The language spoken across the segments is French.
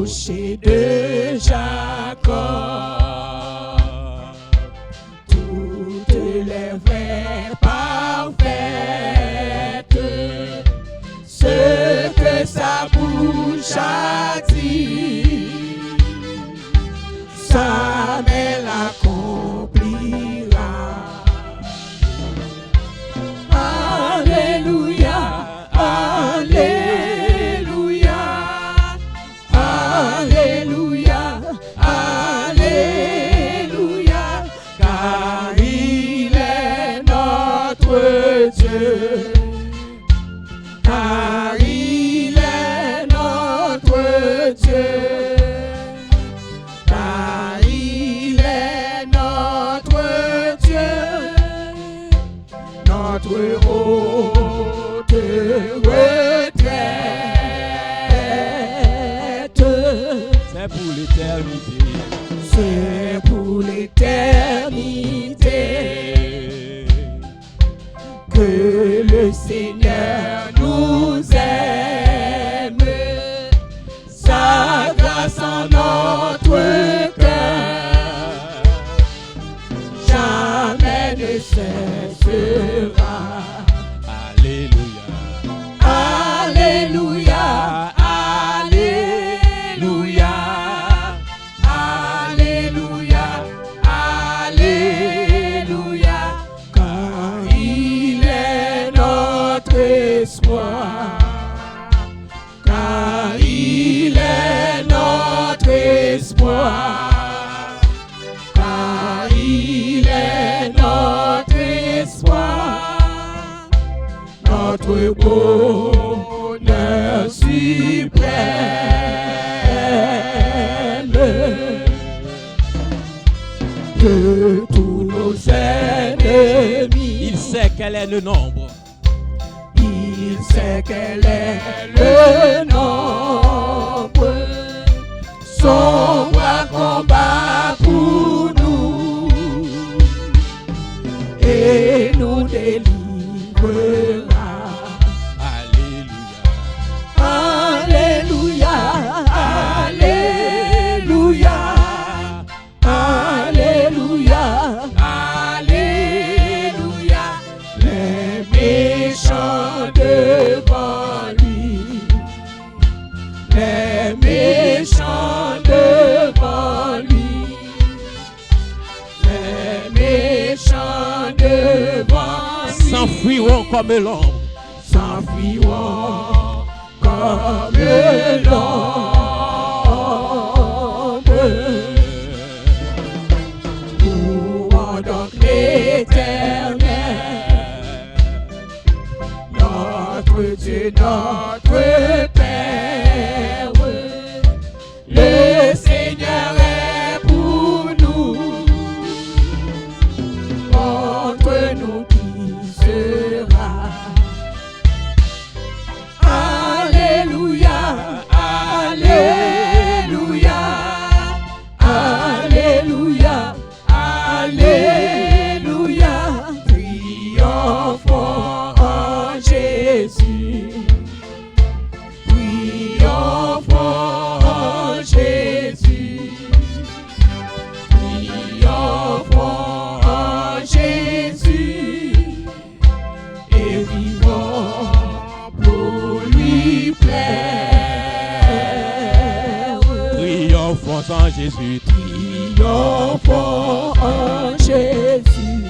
rocher de Jacob. Toutes les vraies parfaites, ce que sa bouche a dit, sa main l'accomplira. Alléluia, Alléluia, Alléluia, Alléluia, car il est notre Dieu, car il est notre Dieu, car il est notre Dieu, notre haute retraite. C'est pour l'éternité. C'est pour l'éternité que le Seigneur nous aime. Sa grâce en notre cœur jamais ne cessera. Alléluia. Alléluia, Alléluia, Alléluia, Alléluia, car il est notre espoir, car il est notre espoir, car il est notre espoir, notre bonheur suprême, de tous nos ennemis. Il sait quel est le nombre. Il sait quel est le nombre. Son bras combat pour nous et nous délivrera. Alléluia, Alléluia, Alléluia, Alléluia. Les méchants devant lui, les méchants devant lui, les méchants devant lui S'enfuiront comme l'ombre. S'enfuiront comme l'ombre. Louons donc l'Éternel, notre Dieu, notre Père. Le Seigneur est pour nous, contre nous qui sera. Alléluia, Alléluia, Alléluia, Alléluia. Triomphons en Jésus, triomphons en Jésus, triomphons en Jésus, et vivons pour lui plaire. Triomphons en Jésus. Triomphons en Jésus,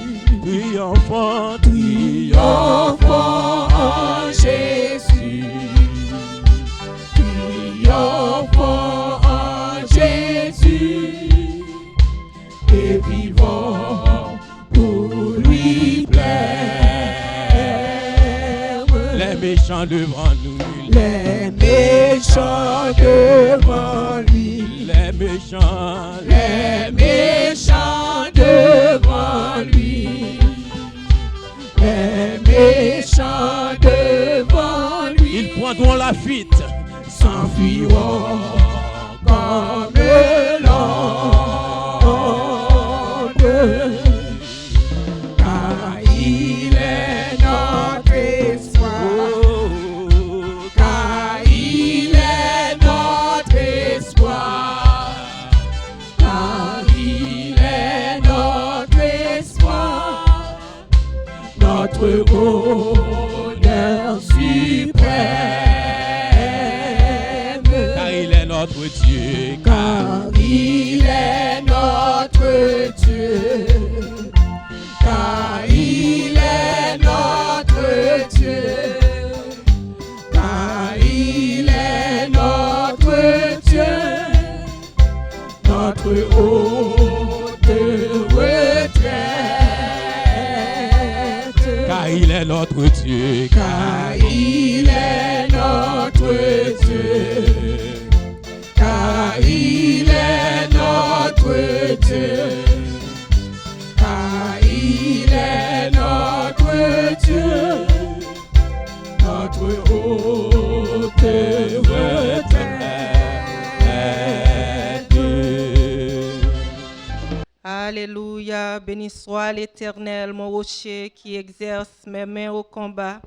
Triomphons, triomphons en Jésus, triomphons en Jésus, et vivons pour lui plaire. les méchants devant nous. Les méchants devant lui, Les méchants, les méchants devant lui, les méchants devant lui, ils prendront la fuite. s'enfuiront comme l'onde, car il est notre espoir, car il est notre espoir. notre honneur suprême. Car il est notre Dieu. Car il est notre Dieu. Car il est notre Dieu. Car il est notre Dieu. Notre haute retraite. Car il est notre Dieu. Car il est notre Dieu. Car il est notre Dieu. Car il est notre Dieu. Notre haute retraite. Alléluia, béni soit l'Éternel, mon rocher qui exerce mes mains au combat,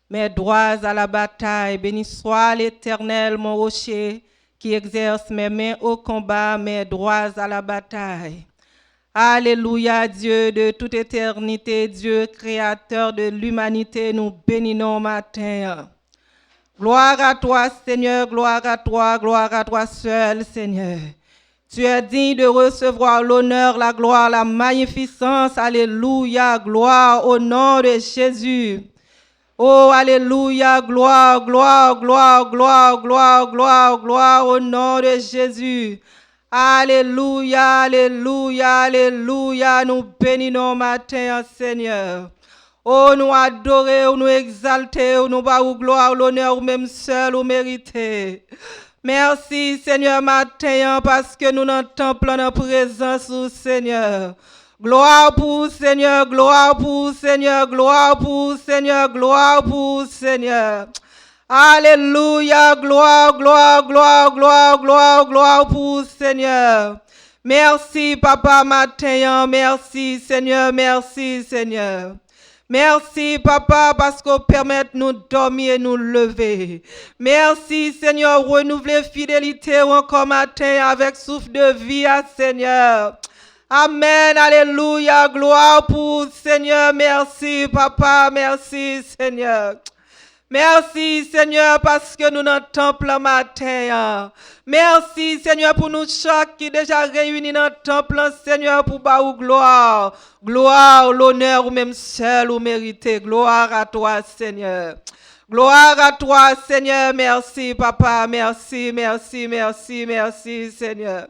mes droits à la bataille. Béni soit l'Éternel, mon rocher qui exerce mes mains au combat, mes droits à la bataille. Alléluia, Dieu de toute éternité, Dieu créateur de l'humanité, nous bénissons matin. Gloire à toi, Seigneur, gloire à toi seul, Seigneur. Tu es digne de recevoir l'honneur, la gloire, la magnificence. Alléluia, gloire au nom de Jésus. Oh, alléluia, gloire, gloire, gloire, gloire, gloire, gloire, gloire au nom de Jésus. Alléluia, alléluia, alléluia. Nous bénissons matin, Seigneur. Oh, nous adorons, nous exaltons, nous bavons gloire, l'honneur, même seul, ou mérité. Merci, Seigneur, matin, parce que nous dans temple en présence, Seigneur. Gloire pour Seigneur, gloire pour Seigneur, gloire pour Seigneur, gloire pour Seigneur. Alléluia, gloire, gloire, gloire, gloire, gloire, gloire pour Seigneur. Merci, Papa, matin, merci, Seigneur, merci, Seigneur. Merci, Papa, parce qu'on permet de nous dormir et nous lever. Merci, Seigneur, renouveler fidélité encore matin avec souffle de vie, Seigneur. Amen, alléluia, gloire pour Seigneur. Merci, Papa, merci, Seigneur. Merci, Seigneur, parce que nous dans le temple matin. Merci, Seigneur, pour nous chaque qui déjà réunis dans le temple, Seigneur, pour baou gloire. Gloire, l'honneur, ou même seul, ou mérité. Gloire à toi, Seigneur. Gloire à toi, Seigneur. Merci, Papa. Merci, merci, merci, merci, Seigneur.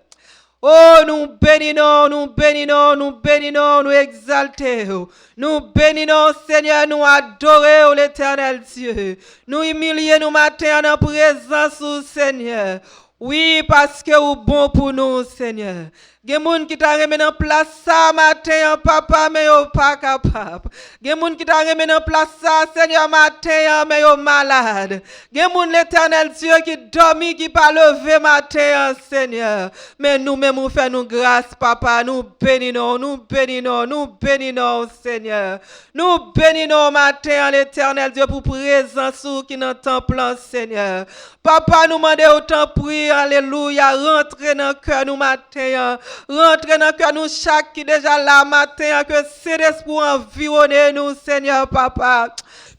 Oh, nous bénissons, nous bénissons, nous bénissons, nous exaltons. Nous bénissons, Seigneur, nous adorons l'Éternel Dieu. Nous humilions nous matin en présence du Seigneur. Oui, parce que vous bon pour nous, Seigneur. Il y a des gens qui t'a remis dans place ça matin, Papa, mais ils pas capable. Il y a des gens qui t'a remis dans place ça, Seigneur, matin, mais ils malade. Il y a des gens, l'Éternel Dieu, qui dormi, qui pas levé matin, Seigneur. Mais nous-mêmes, nous faisons grâce, Papa. Nous bénissons, nous bénissons, nous bénissons, Seigneur. Nous bénissons matin, l'Éternel Dieu, pour présence qui dans le temple, Seigneur. Papa, nous demandons autant prier, alléluia, rentrez dans le cœur, nous matin. Rentrez dans le cœur nous chaque qui déjà là matin que c'est l'esprit environner nous Seigneur Papa.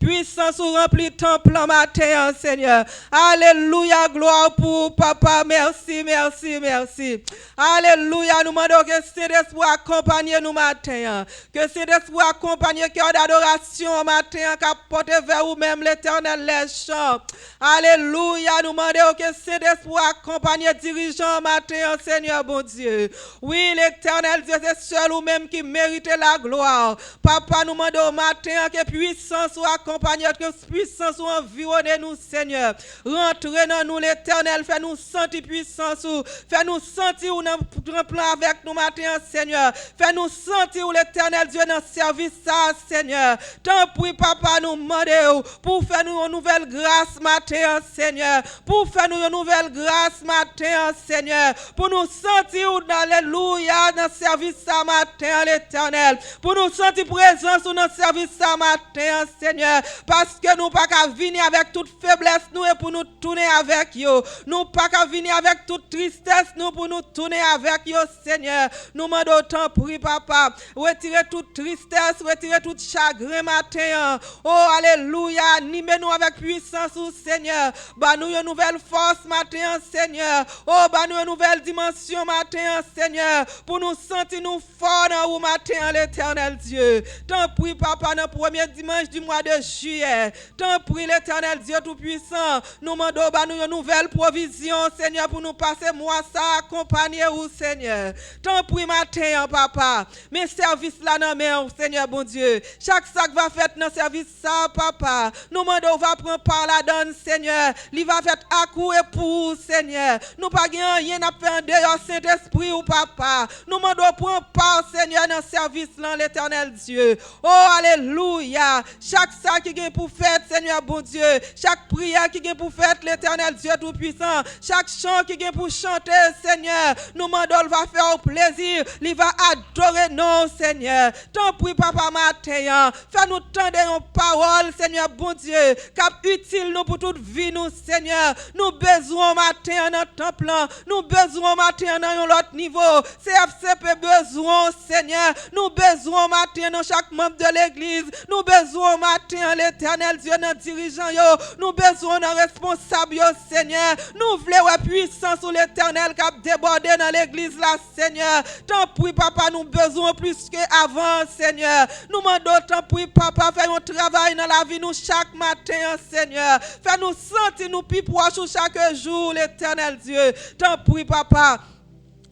Puissance ou rempli temple matin Seigneur. Alléluia, gloire pour Papa. Merci, merci, merci. Alléluia, nous demandons que c'est l'esprit accompagne nous matin. Que c'est l'esprit accompagne cœur d'adoration matin qui porte vers vous-même l'Éternel les chants. Alléluia, nous demandons que c'est l'esprit accompagne dirigeant matin Seigneur bon Dieu. Oui, l'Éternel Dieu, c'est seul ou même qui mérite la gloire. Papa, nous demandons au matin que puissance soit accompagnée, que puissance soit environnée nous, Seigneur. Rentrez dans nous, l'Éternel, fais-nous sentir puissance, fais-nous sentir où nous plan avec nous matin, Seigneur. Fais-nous sentir où l'Éternel Dieu dans service ça, Seigneur. Tant pis, Papa, nous demandons pour faire nous une nouvelle grâce matin, Seigneur. Pour faire nous une nouvelle grâce matin, Seigneur. Pour nous sentir où dans alléluia, dans le service ce matin, l'Éternel. Pour nous sentir présence dans le service ce matin, Seigneur. Seigneur, parce que nous pas qu'à venir avec toute faiblesse nous et pour nous tourner avec yo. Nous pas qu'à venir avec toute tristesse nous pour nous tourner avec yo, Seigneur. Nous demandons autant prix, papa. Retirez toute tristesse, retirez tout chagrin matin. Oh, alléluia. Animez-nous avec puissance, Seigneur. Bah nous une nouvelle force matin, Seigneur. Oh, bah nous une nouvelle dimension matin, Seigneur. Pour nous sentir nous forts dans vous matin, l'éternel Dieu. T'en prie, papa, dans le premier dimanche du mois de juillet. T'en prie, l'éternel Dieu tout-puissant. Nous demandons bah nous une nouvelle provision, Seigneur, pour nous passer moi ça, accompagner vous, Seigneur. T'en prie, matin, papa. Mes services là, non, mais, Seigneur, bon Dieu. Chaque sac va faire dans service ça, papa. Nous demandons, va prendre par la donne, Seigneur. Il va faire à coup et pour, Seigneur. Nous pas rien à faire dehors, Saint-Esprit ou papa. Nous demandons prendre part, Seigneur, dans le service là, l'éternel Dieu. Oh, alléluia. Chaque sac qui vient pour faire, Seigneur, bon Dieu. Chaque prière qui vient pour faire, l'éternel Dieu tout-puissant. Chaque chant qui vient pour chanter, Seigneur. Nous demandons, va faire plaisir. Il va adorer nous, Seigneur. T'en prie, papa, matin. Fais-nous tendre une parole, Seigneur, bon Dieu, cap utile nous pour toute vie, nous, Seigneur. Nous besoin matin dans le temple. Nous besoin matin dans un autre niveau. CFCP besoin, Seigneur. Nous besoin matin dans chaque membre de l'église. Nous besoin matin, l'éternel Dieu, dans dirigeant. Nous besoin dans responsable, Seigneur. Nous voulons la puissance sur l'éternel cap débordé dans l'église, là, Seigneur. Tant pis, papa, nous besoin plus qu'avant, Seigneur. Nous demandons, tant pis, papa, fais un travail dans la vie, nous, chaque matin, Seigneur. Fais-nous sentir, nous, plus proches chaque jour, l'éternel Dieu. Tant pis, papa.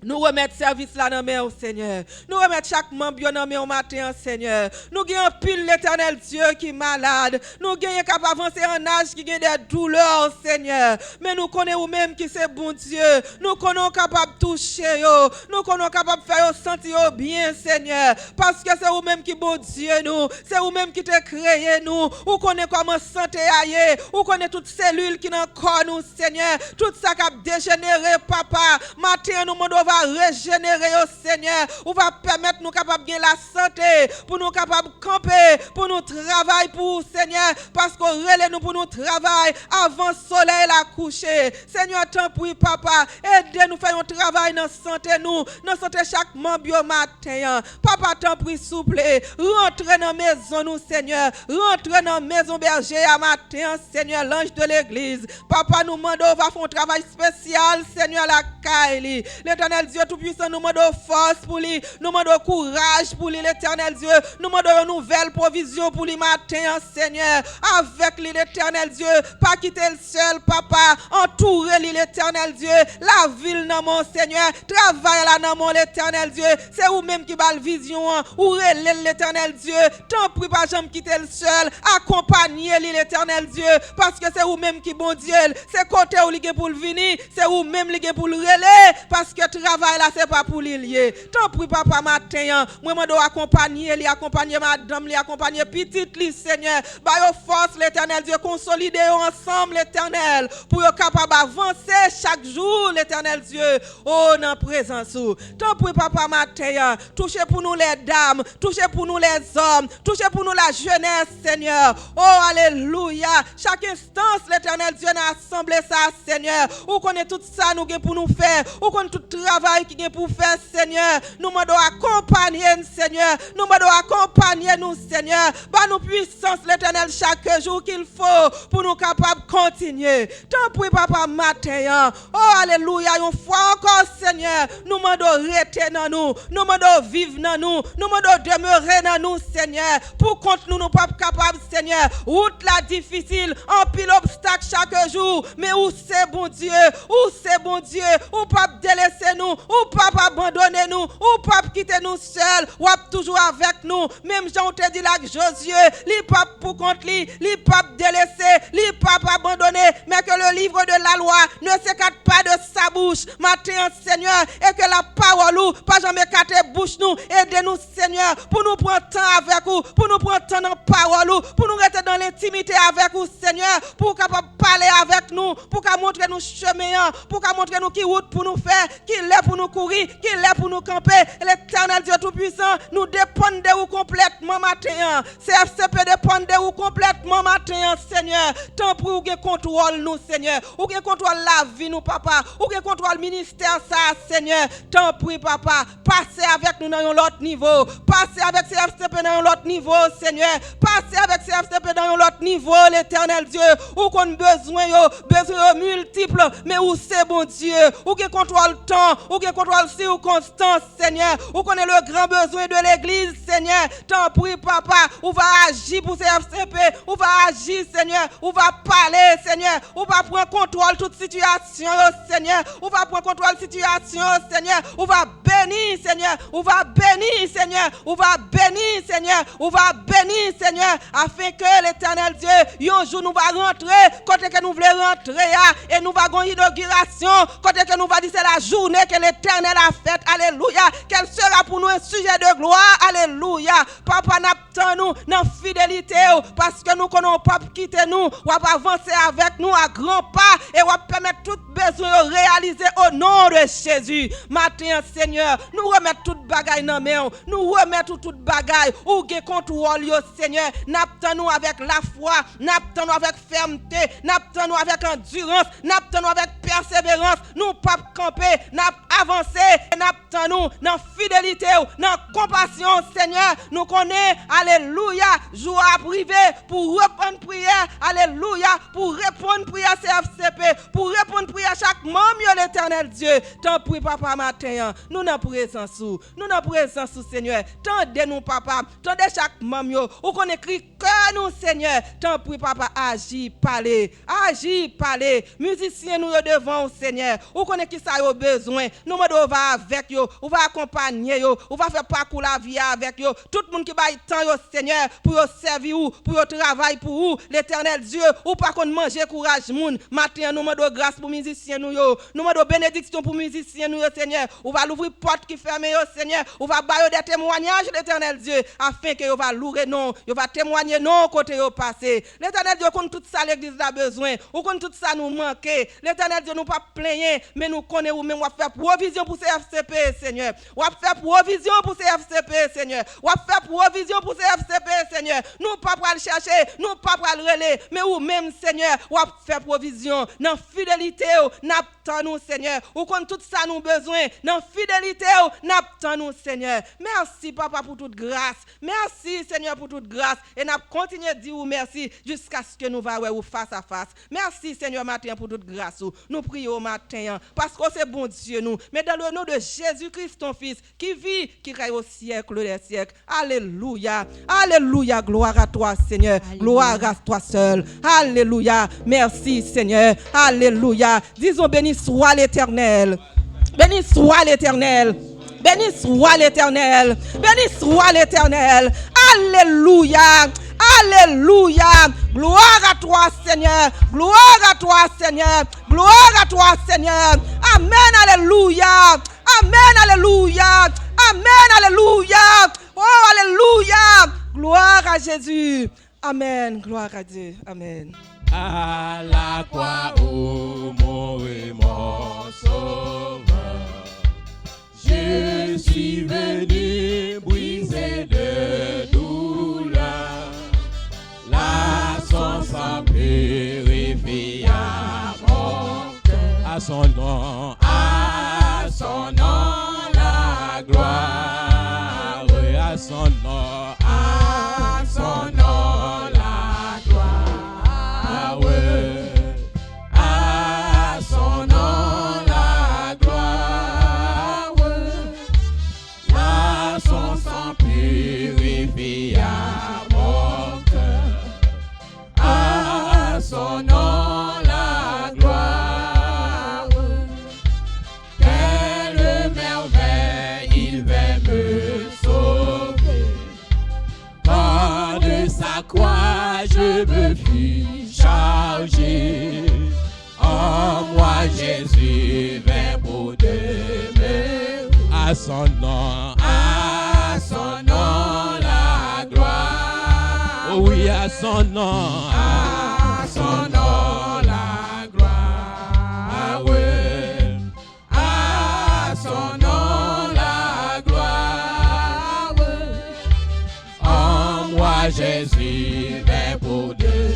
Nous remettre service là dans main au Seigneur. Nous remettre chaque membre dans main au matin, Seigneur. Nous gagnons pile l'éternel Dieu qui est malade. Nous gagnons capable avancer en âge qui gagne des douleurs, Seigneur. Mais nous connaissons même qui c'est bon Dieu. Nous connaissons capable toucher yo. Nous connaissons capable faire sentir bien, Seigneur. Parce que c'est vous même qui bon Dieu nous. C'est vous même qui te créé nous. Vous connaissez comment santé aille. Vous connaissez toutes cellules qui dans corps nous, Seigneur. Tout ça qui a dégénéré, papa. Matin nous demandons régénérer au Seigneur, ou va permettre nous capables de la santé, pour nous capables de camper, pour nous travailler pour Seigneur, parce qu'on relève nous pour nous travailler avant le soleil la coucher. Seigneur, tant pis, papa, aidez-nous faire un travail dans la santé, nous, dans la santé chaque membre matin. Papa, tant pis, s'il vous plaît, rentrez dans la maison, nous, Seigneur, rentrez dans la maison berger à matin, Seigneur, l'ange de l'église. Papa, nous demandons, va faire un travail spécial, Seigneur, la Kaili. L'éternel Dieu tout-puissant, nous demandons force pour lui, nous demandons courage pour lui, l'éternel Dieu, nous demandons une nouvelle provision pour lui matin, Seigneur, avec lui, l'éternel Dieu, pas quitter le seul, papa, entourer lui, l'éternel Dieu, la ville dans mon Seigneur, travail là dans mon l'éternel Dieu, c'est vous-même qui va la vision, ou relève l'éternel Dieu, tant pis pas jamais quitter le seul, accompagner lui, l'éternel Dieu, parce que c'est vous-même qui bon Dieu, c'est côté où il est pour le venir, c'est vous-même qui est pour le relais, parce que travail là c'est pas pour lui lié. Tant pis papa matin, moi je dois accompagner madame, lui accompagner petite lui Seigneur. Ba yo force l'éternel Dieu, consolider ensemble l'éternel pour yo capable avancer chaque jour l'éternel Dieu. Oh dans présence. Tant pis papa matin, touchez pour nous les dames, touchez pour nous les hommes, touchez pour nous la jeunesse Seigneur. Oh alléluia. Chaque instance l'éternel Dieu n'a assemblé ça Seigneur. Ou connaît tout ça nous pour nous faire, ou connaît tout travail qui est pour faire, Seigneur. Nous demandons accompagner, Seigneur. Nous demandons accompagner nous, Seigneur. Bah nous puissance l'éternel chaque jour qu'il faut pour nous capables de continuer. Tant pis, papa, matin. Oh, alléluia. Une fois encore, Seigneur. Nous demandons rester dans nous. Nous demandons vivre dans nous. Nous demandons demeurer dans nous, Seigneur. Pour contre nous, nous pas capables, Seigneur. Route la difficile. En pile obstacle chaque jour. Mais où c'est bon Dieu? Où c'est bon Dieu? Où pas délaisser nous? Ou pas abandonner nous, ou pas quitter nous seuls, ou toujours avec nous. Même Jean te dit là Josué, li pas pour contre li pas délaisser, li pas abandonner, mais que le livre de la loi ne s'écarte pas de sa bouche. Matin Seigneur, et que la parole ou pas jamais écarter bouche nous, aidez-nous Seigneur, pour nous prendre temps avec vous, pour nous prendre temps dans parole ou, pour nous rester dans l'intimité avec vous Seigneur, pour capable parler avec nous, pour qu'à montrer nous chemin, pour qu'à montrer nous qui route pour nous faire, qui est pour nous courir, qui est pour nous camper. L'éternel Dieu tout-puissant, nous dépendons de vous complètement matin. CFCP dépend de vous complètement mouvement matin, Seigneur. Tant pour ou contrôle nous, Seigneur. Ou contrôle la vie nous, papa. Ou contrôle le ministère, ça, Seigneur. Tant pour, papa. Passez avec nous dans un autre niveau. Passez avec CFCP dans un autre niveau, Seigneur. Passez avec CFCP dans un autre niveau, l'éternel Dieu. Ou qu'on besoin multiples, mais où c'est bon Dieu. Ou qui contrôle le temps, ou qui contrôle circonstances, Seigneur. Ou qu'on ait le grand besoin de l'église, Seigneur. Tant pis, papa. Ou va agir pour CFCP. Ou va agir, Seigneur. Ou va parler, Seigneur. Ou va prendre contrôle de toute situation, Seigneur. Ou va prendre contrôle de situation, Seigneur. Ou va bénir, Seigneur. Ou va bénir, Seigneur. Ou va bénir, Seigneur. Ou va bénir, Seigneur. Afin que l'éternel Dieu, un jour nous va rentrer, côté que nous voulons rentrer, et nous allons une inauguration, côté que nous va dire c'est la journée que l'éternel a faite. Alléluia. Quel sera pour nous un sujet de gloire. Alléluia. Papa, n'attend nous dans fidélité, parce que nous connaissons pas quitter nous, ou avancer avec nous à grands pas, et on va permettre tout besoin réaliser au nom de Jésus. Matin, Seigneur, nous remettons toute bagaille dans main, nous remettons toute bagaille, ou qui contrôle, Seigneur. N'attend nous avec la foi, n'attend nous avec fermeté, n'attend nous avec endurance, n'attend nous avec persévérance, nous pas camper, n'attend avancer, n'attend nous dans fidélité, dans compassion, Seigneur. Nous connaissons, alléluia, jour à privé pour répondre prière, alléluia, pour répondre prière CFCP, pour répondre prière chaque membre, l'éternel Dieu. Tant pis, papa, matin, nous n'en présence, nous n'en présence, Seigneur. Tendez-nous, papa, tendez chaque membre, ou qu'on écrit que nous, Seigneur. Tant pis, papa, agis, parlez, musiciens, nous devant, Seigneur, ou qu'on est qui ça a besoin, nous on va avec yo, on va accompagner yo, on va faire parcours la vie avec yo, tout le monde qui va temps yo, Seigneur, pour yo servir ou, pour yo travail pour ou, l'éternel Dieu, ou pas qu'on manger courage moun, matin nous demandons grâce pour musiciens nous yo, nous demandons bénédiction pour musiciens nous yo, Seigneur, on va l'ouvrir porte qui ferme yo, Seigneur, on va bailler des témoignages l'éternel Dieu, afin que yo va louer non, yo va témoigner non côté yo passé, l'éternel Dieu compte tout ça l'église a besoin, ou compte tout ça nous manquer, l'éternel Dieu nous pas plaigner, mais nous connaissons ou même on va faire provision pour CFCP, Seigneur. On va faire provision pour CFCP, Seigneur. On va faire provision pour CFCP, Seigneur. Nous pas pour le chercher, nous pas pour le relais, mais ou même, Seigneur, on va faire provision dans fidélité, n'attend nous, Seigneur. Ou quand tout ça nous besoin, dans fidélité, n'attend nous, Seigneur. Merci, papa, pour toute grâce. Merci, Seigneur, pour toute grâce. Et n'a continué de dire merci jusqu'à ce que nous voyons face à face. Merci, Seigneur, matin, pour toute grâce. Nous prions matin, parce que c'est bon Dieu, nous. Mais dans le nom de Jésus-Christ, ton Fils, qui vit, qui règne au siècle des siècles. Alléluia. Alléluia. Gloire à toi, Seigneur. Alléluia. Gloire à toi seul. Alléluia. Merci, Seigneur. Alléluia. Disons, béni soit l'Éternel. Béni soit l'Éternel. Béni soit l'Éternel. Béni soit l'Éternel. Alléluia. Alléluia. Gloire à toi, Seigneur. Gloire à toi, Seigneur. Gloire à toi, Seigneur. Amen. Alléluia. Amen. Alléluia. Amen. Alléluia. Oh, alléluia. Gloire à Jésus. Amen. Gloire à Dieu. Amen. À la croix, ô mon et mon sauveur, je suis venu briser de douleur. La son sang purifie à mon cœur. À son nom, la gloire. À son nom, la gloire. À son nom, la gloire. Là, son sang purifie à mon cœur. À son nom, la gloire. Quelle merveille, il va me sauver. Par de sa croix, je me fus chargé. En moi, Jésus vint pour demeurer. À son nom, la gloire. Oh oui, à son nom, la gloire. Oui. À son nom, la gloire. En moi, Jésus vint pour demeurer.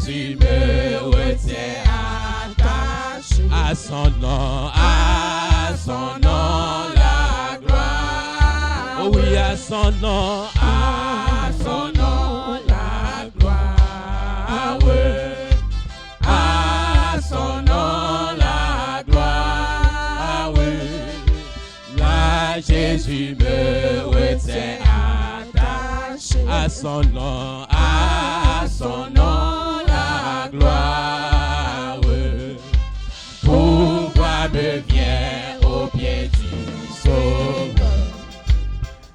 Jésus me retient attaché à son nom, la gloire. Oh oui, à son nom, la gloire. À son nom, la gloire. Là, Jésus me retient attaché à son nom, la gloire. Pourquoi me vient au pied du Sauveur,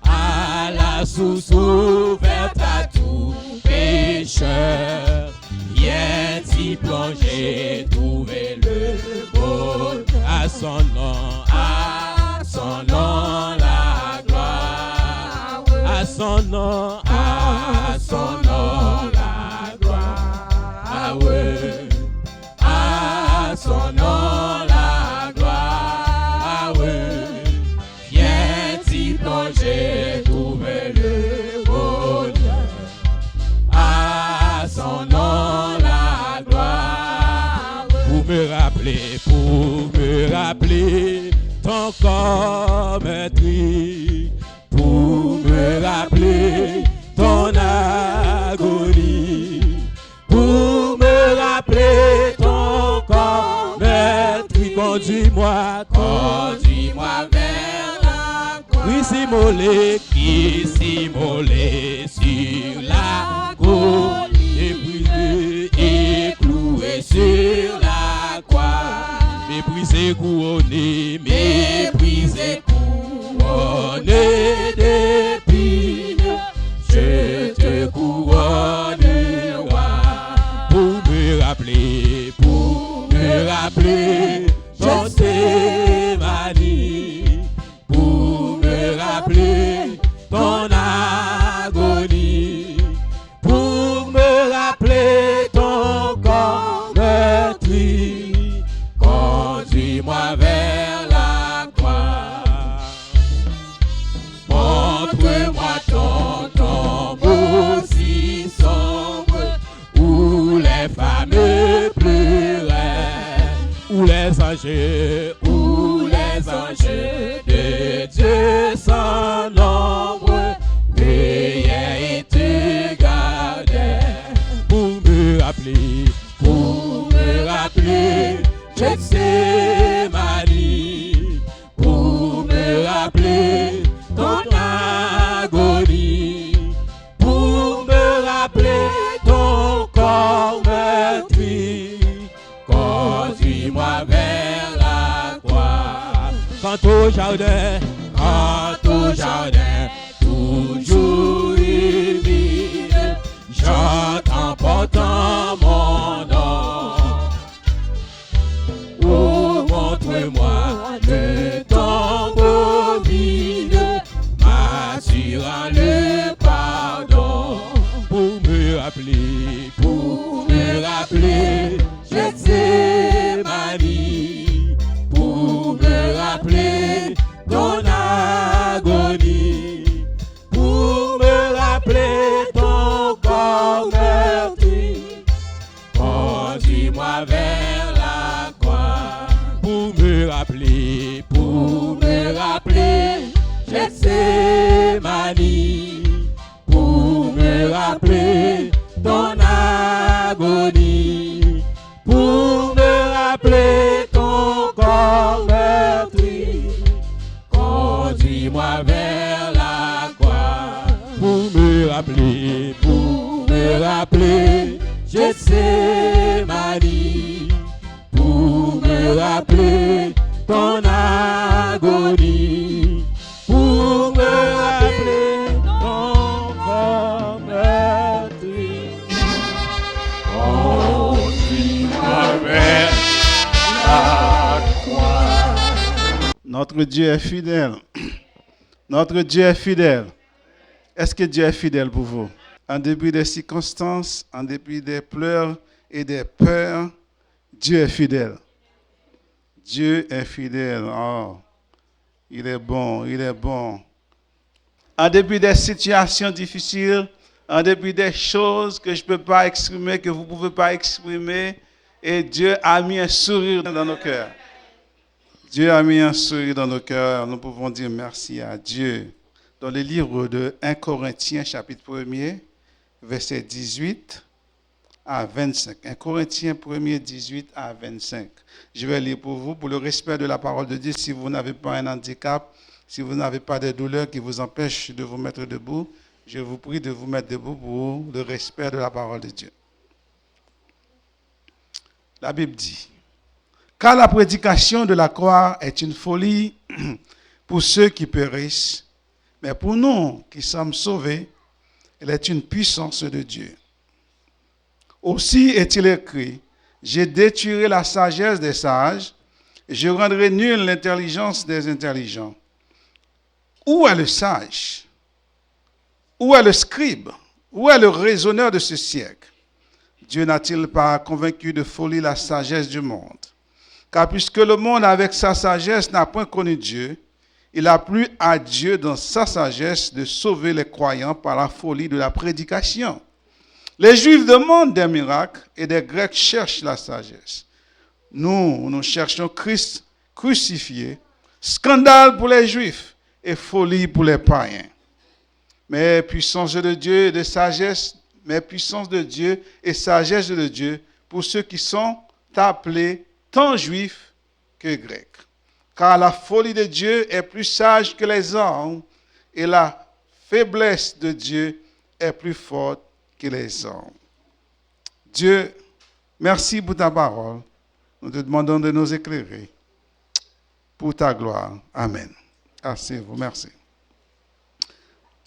à la source ouverte à tout pécheur, viens t'y plonger, trouver le bonheur. À son nom, la gloire. À son nom, la gloire. À son nom, la gloire. Viens t'y plonger, trouver le bonheur. À son nom, la gloire. Pour me rappeler ton corps meurtri, pour me rappeler ton agonie, pour me rappeler ton corps meurtri. Conduis-moi vers la croix. Oui, s'immolé sur la colline, écloué sur la croix, méprisé, couronné d'épines, je te couronnerai. Pour me rappeler ton témanie, pour me rappeler ton agonie, pour me rappeler ton corps meurtri. Conduis-moi vers la croix. Montre-moi ton tombeau si sombre, où les femmes pleuraient, où les anges de Dieu sans nombre veillaient et te gardaient. Pour me rappeler Gethsémani, pour me rappeler ton agonie, pour me rappeler ton corps meurtri. Conduis-moi vers la croix. Quant au jardin, toujours humide, j'entends portant mon nom. Oh, montre-moi le tombeau vide, m'assurant le pardon. Pour me rappeler Gethsémani, pour me rappeler ton agonie, pour me rappeler ton corps meurtri. Conduis-moi vers la croix. Pour me rappeler Gethsémani, pour me rappeler ton agonie, pour me rappeler ton corps meurtri. Conduis-moi vers la croix. Pour me rappeler Gethsémani, pour me rappeler ton agonie, pour me rappeler ton corps meurtri. Conduis-moi vers la croix. Notre Dieu est fidèle. Notre Dieu est fidèle. Est-ce que Dieu est fidèle pour vous? En dépit des circonstances, en dépit des pleurs et des peurs, Dieu est fidèle. Dieu est fidèle. Oh, il est bon, il est bon. En dépit des situations difficiles, en dépit des choses que je ne peux pas exprimer, que vous ne pouvez pas exprimer, et Dieu a mis un sourire dans nos cœurs. Dieu a mis un sourire dans nos cœurs. Nous pouvons dire merci à Dieu. Dans le livre de 1 Corinthiens, chapitre 1er, verset 18 à 25. 1 Corinthiens 1er, 18 à 25. Je vais lire pour vous, pour le respect de la parole de Dieu. Si vous n'avez pas un handicap, si vous n'avez pas de douleur qui vous empêche de vous mettre debout, je vous prie de vous mettre debout pour le respect de la parole de Dieu. La Bible dit, « Car la prédication de la croix est une folie pour ceux qui périssent, mais pour nous qui sommes sauvés, elle est une puissance de Dieu. Aussi est-il écrit, « Je détruirai la sagesse des sages, et je rendrai nulle l'intelligence des intelligents. » Où est le sage? Où est le scribe? Où est le raisonneur de ce siècle? Dieu n'a-t-il pas convaincu de folie la sagesse du monde? Car puisque le monde avec sa sagesse n'a point connu Dieu, il a plu à Dieu dans sa sagesse de sauver les croyants par la folie de la prédication. Les Juifs demandent des miracles et les Grecs cherchent la sagesse. Nous cherchons Christ crucifié, scandale pour les Juifs et folie pour les païens. Mais puissance de Dieu et de sagesse, mais puissance de Dieu et sagesse de Dieu pour ceux qui sont appelés tant juifs que grecs. Car la folie de Dieu est plus sage que les hommes et la faiblesse de Dieu est plus forte que les hommes. Dieu, merci pour ta parole. Nous te demandons de nous éclairer pour ta gloire. Amen. Asseyez-vous, merci.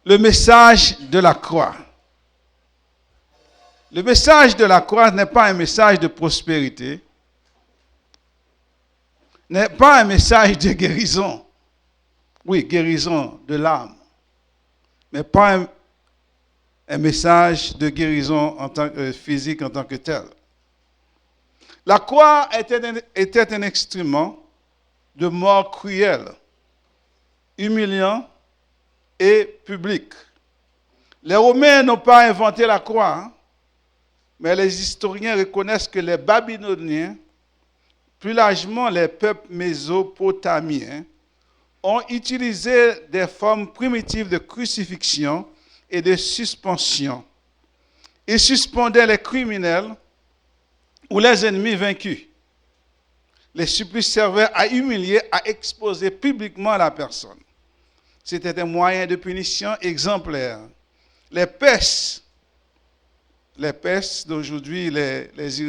Le message de la croix. Le message de la croix n'est pas un message de prospérité, n'est pas un message de guérison. Oui, guérison de l'âme, mais pas un message de guérison en tant que physique en tant que tel. La croix était un instrument de mort cruelle, humiliant et public. Les Romains n'ont pas inventé la croix, mais les historiens reconnaissent que les Babyloniens, plus largement les peuples mésopotamiens, ont utilisé des formes primitives de crucifixion et de suspension. Ils suspendaient les criminels ou les ennemis vaincus. Les supplices servaient à humilier, à exposer publiquement la personne. C'était un moyen de punition exemplaire. Les pestes d'aujourd'hui, les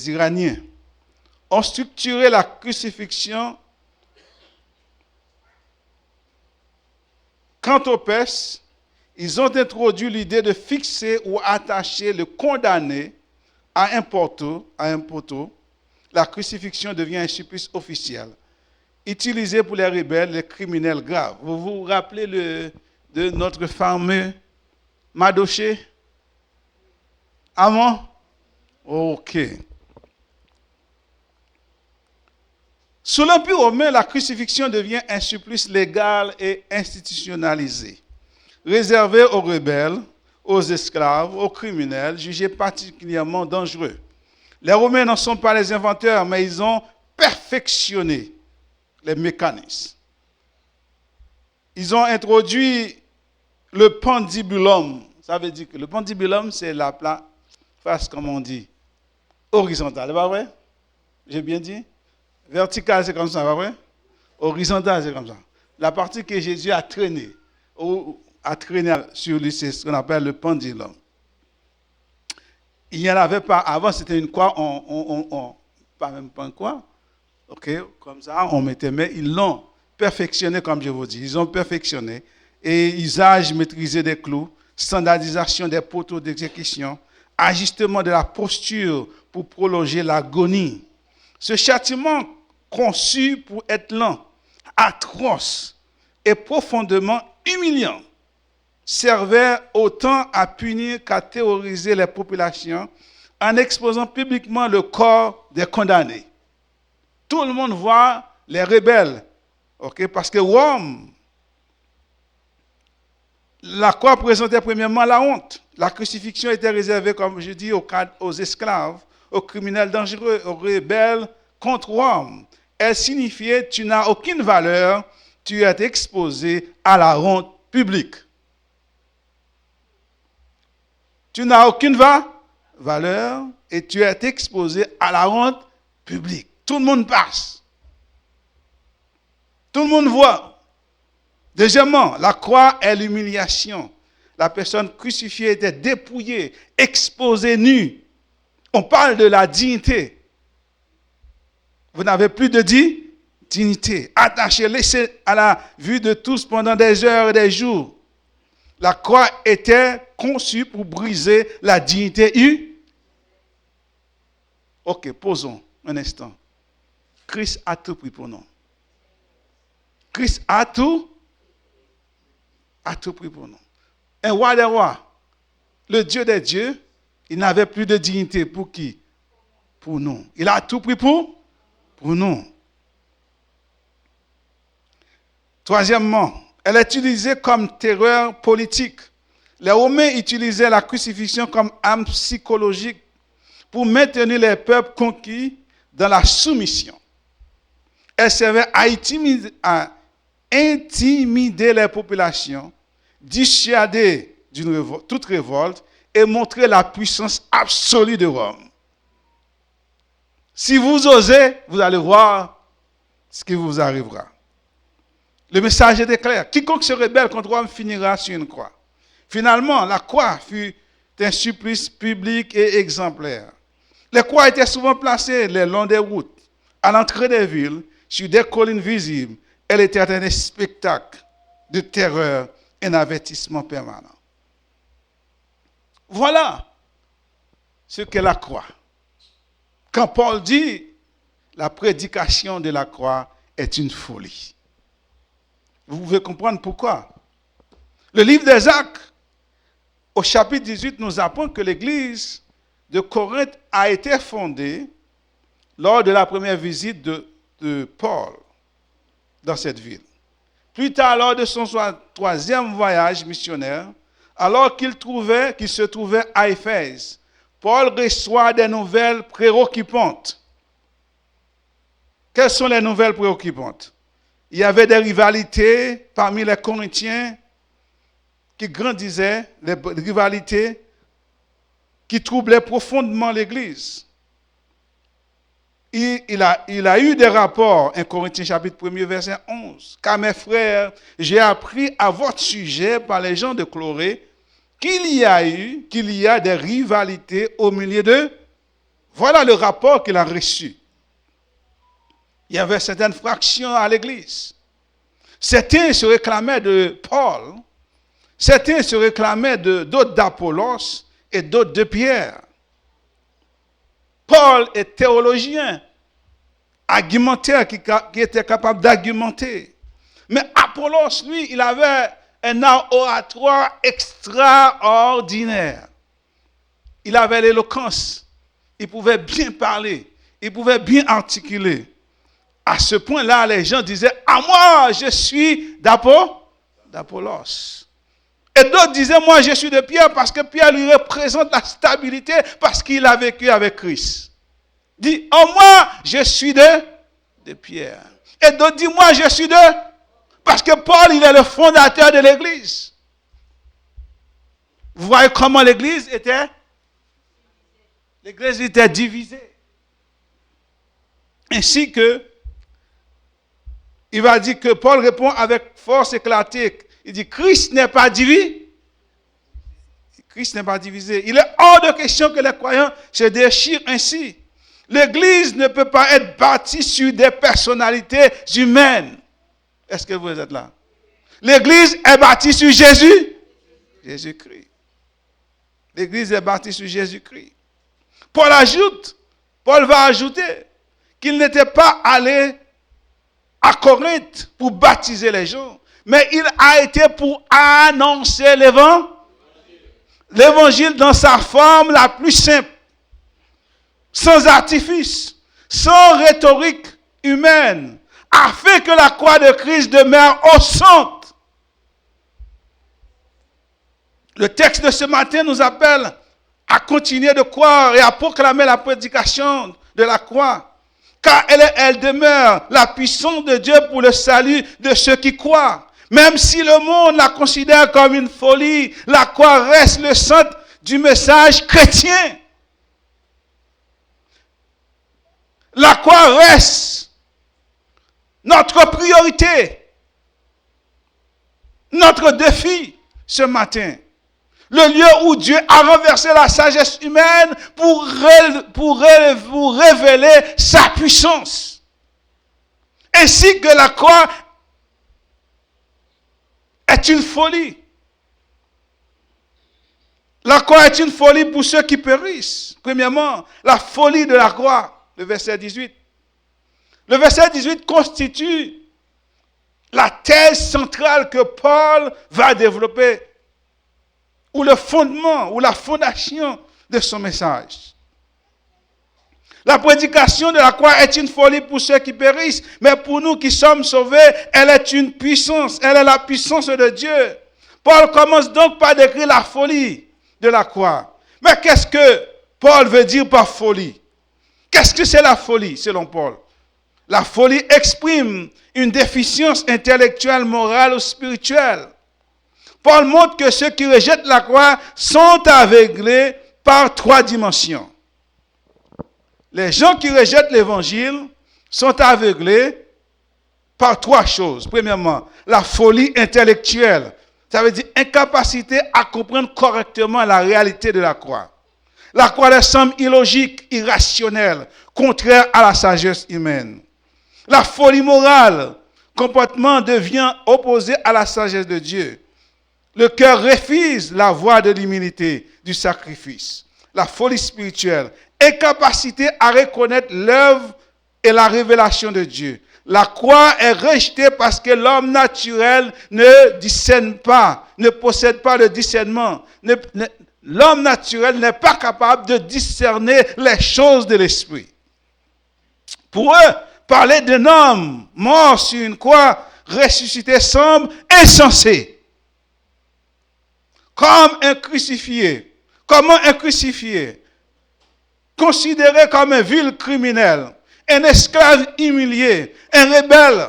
Iraniens, ont structuré la crucifixion. Quant aux pestes, ils ont introduit l'idée de fixer ou attacher le condamné à un poteau. La crucifixion devient un supplice officiel, utilisé pour les rebelles, les criminels graves. Vous vous rappelez de notre fameux Madoché? Amon? Ok. Sous l'Empire romain, la crucifixion devient un supplice légal et institutionnalisé, réservé aux rebelles, aux esclaves, aux criminels, jugés particulièrement dangereux. Les Romains n'en sont pas les inventeurs, mais ils ont perfectionné les mécanismes. Ils ont introduit le pendibulum. Ça veut dire que le pendibulum, c'est la face, comme on dit, horizontale. C'est pas vrai? J'ai bien dit? Vertical, c'est comme ça, pas vrai? Horizontal, c'est comme ça. La partie que Jésus a traîné, sur lui, c'est ce qu'on appelle le pendulum. Il n'y en avait pas. Avant, c'était une croix, pas même pas une croix. Ok, comme ça, on mettait, mais ils l'ont perfectionné, comme je vous dis. Ils ont perfectionné. Et usage maîtrisé des clous, standardisation des poteaux d'exécution, ajustement de la posture pour prolonger l'agonie. Ce châtiment conçu pour être lent, atroce et profondément humiliant servait autant à punir qu'à terroriser les populations en exposant publiquement le corps des condamnés. Tout le monde voit les rebelles, okay? Parce que Rome, la croix présentait premièrement la honte. La crucifixion était réservée, comme je dis, aux esclaves, aux criminels dangereux, aux rebelles contre Rome. Elle signifiait tu n'as aucune valeur, tu es exposé à la honte publique. Tu n'as aucune valeur et tu es exposé à la honte publique. Tout le monde passe. Tout le monde voit. Deuxièmement, la croix est l'humiliation. La personne crucifiée était dépouillée, exposée nue. On parle de la dignité. Vous n'avez plus de dignité. Attaché, laissé à la vue de tous pendant des heures et des jours. La croix était conçue pour briser la dignité humaine. Ok, posons un instant. Christ a tout pris pour nous. Christ a tout pris pour nous. Un roi des rois, le Dieu des dieux, il n'avait plus de dignité pour qui? Pour nous. Il a tout pris pour nous. Troisièmement, elle est utilisée comme terreur politique. Les Romains utilisaient la crucifixion comme arme psychologique pour maintenir les peuples conquis dans la soumission. Elle servait à intimider les populations, dissuader toute révolte et montrer la puissance absolue de Rome. Si vous osez, vous allez voir ce qui vous arrivera. Le message était clair. Quiconque se rebelle contre Rome finira sur une croix. Finalement, la croix fut un supplice public et exemplaire. Les croix étaient souvent placées le long des routes, à l'entrée des villes, sur des collines visibles. Elle était un spectacle de terreur, un avertissement permanent. Voilà ce qu'est la croix. Quand Paul dit, la prédication de la croix est une folie. Vous pouvez comprendre pourquoi. Le livre des Actes, au chapitre 18, nous apprend que l'église de Corinthe a été fondée lors de la première visite de Paul dans cette ville. Plus tard, lors de son troisième voyage missionnaire, alors qu'il se trouvait à Éphèse, Paul reçoit des nouvelles préoccupantes. Quelles sont les nouvelles préoccupantes? Il y avait des rivalités parmi les Corinthiens qui grandissaient, des rivalités qui troublaient profondément l'Église. Il a eu des rapports, 1 Corinthiens chapitre 1 verset 11. Car mes frères, j'ai appris à votre sujet par les gens de Chlorée qu'il y a des rivalités au milieu d'eux. Voilà le rapport qu'il a reçu. Il y avait certaines fractions à l'église. Certains se réclamaient de Paul, certains se réclamaient d'autres d'Apollos et d'autres de Pierre. Paul est théologien, argumentaire, qui était capable d'argumenter. Mais Apollos, lui, il avait un art oratoire extraordinaire. Il avait l'éloquence, il pouvait bien parler, il pouvait bien articuler. À ce point-là, les gens disaient, « Ah, moi, je suis d'Apollos. » Et d'autres disaient, « Moi, je suis de Pierre, parce que Pierre lui représente la stabilité, parce qu'il a vécu avec Christ. » Dit, « Oh, moi, je suis de Pierre. » Et d'autres disent, « Moi, je suis de... » Parce que Paul, il est le fondateur de l'Église. Vous voyez comment l'Église était? L'Église était divisée. Ainsi que, il va dire que Paul répond avec force éclatée. Il dit, Christ n'est pas divisé. Christ n'est pas divisé. Il est hors de question que les croyants se déchirent ainsi. L'Église ne peut pas être bâtie sur des personnalités humaines. Est-ce que vous êtes là? L'Église est bâtie sur Jésus-Christ. L'Église est bâtie sur Jésus-Christ. Paul va ajouter qu'il n'était pas allé à Corinthe pour baptiser les gens, mais il a été pour annoncer l'évangile dans sa forme la plus simple, sans artifice, sans rhétorique humaine, afin que la croix de Christ demeure au centre Le texte de ce matin nous appelle à continuer de croire et à proclamer la prédication de la croix. Car elle demeure la puissance de Dieu pour le salut de ceux qui croient. Même si le monde la considère comme une folie, la croix reste le centre du message chrétien. La croix reste notre priorité, notre défi ce matin. Le lieu où Dieu a renversé la sagesse humaine pour révéler sa puissance. Ainsi que la croix est une folie. La croix est une folie pour ceux qui périssent. Premièrement, la folie de la croix, le verset 18. Le verset 18 constitue la thèse centrale que Paul va développer, ou le fondement, ou la fondation de son message. La prédication de la croix est une folie pour ceux qui périssent, mais pour nous qui sommes sauvés, elle est une puissance, elle est la puissance de Dieu. Paul commence donc par décrire la folie de la croix. Mais qu'est-ce que Paul veut dire par folie? Qu'est-ce que c'est la folie, selon Paul? La folie exprime une déficience intellectuelle, morale ou spirituelle. Paul montre que ceux qui rejettent la croix sont aveuglés par 3 dimensions. Les gens qui rejettent l'évangile sont aveuglés par 3 choses. Premièrement, la folie intellectuelle. Ça veut dire incapacité à comprendre correctement la réalité de la croix. La croix leur semble illogique, irrationnelle, contraire à la sagesse humaine. La folie morale, comportement devient opposé à la sagesse de Dieu. Le cœur refuse la voie de l'humilité, du sacrifice. La folie spirituelle, incapacité à reconnaître l'œuvre et la révélation de Dieu. La croix est rejetée parce que l'homme naturel ne discerne pas, ne possède pas de discernement. L'homme naturel n'est pas capable de discerner les choses de l'esprit. Pour eux, parler d'un homme mort sur une croix, ressuscité, semble insensé. Comme un crucifié. Comment un crucifié, considéré comme un vil criminel, un esclave humilié, un rebelle,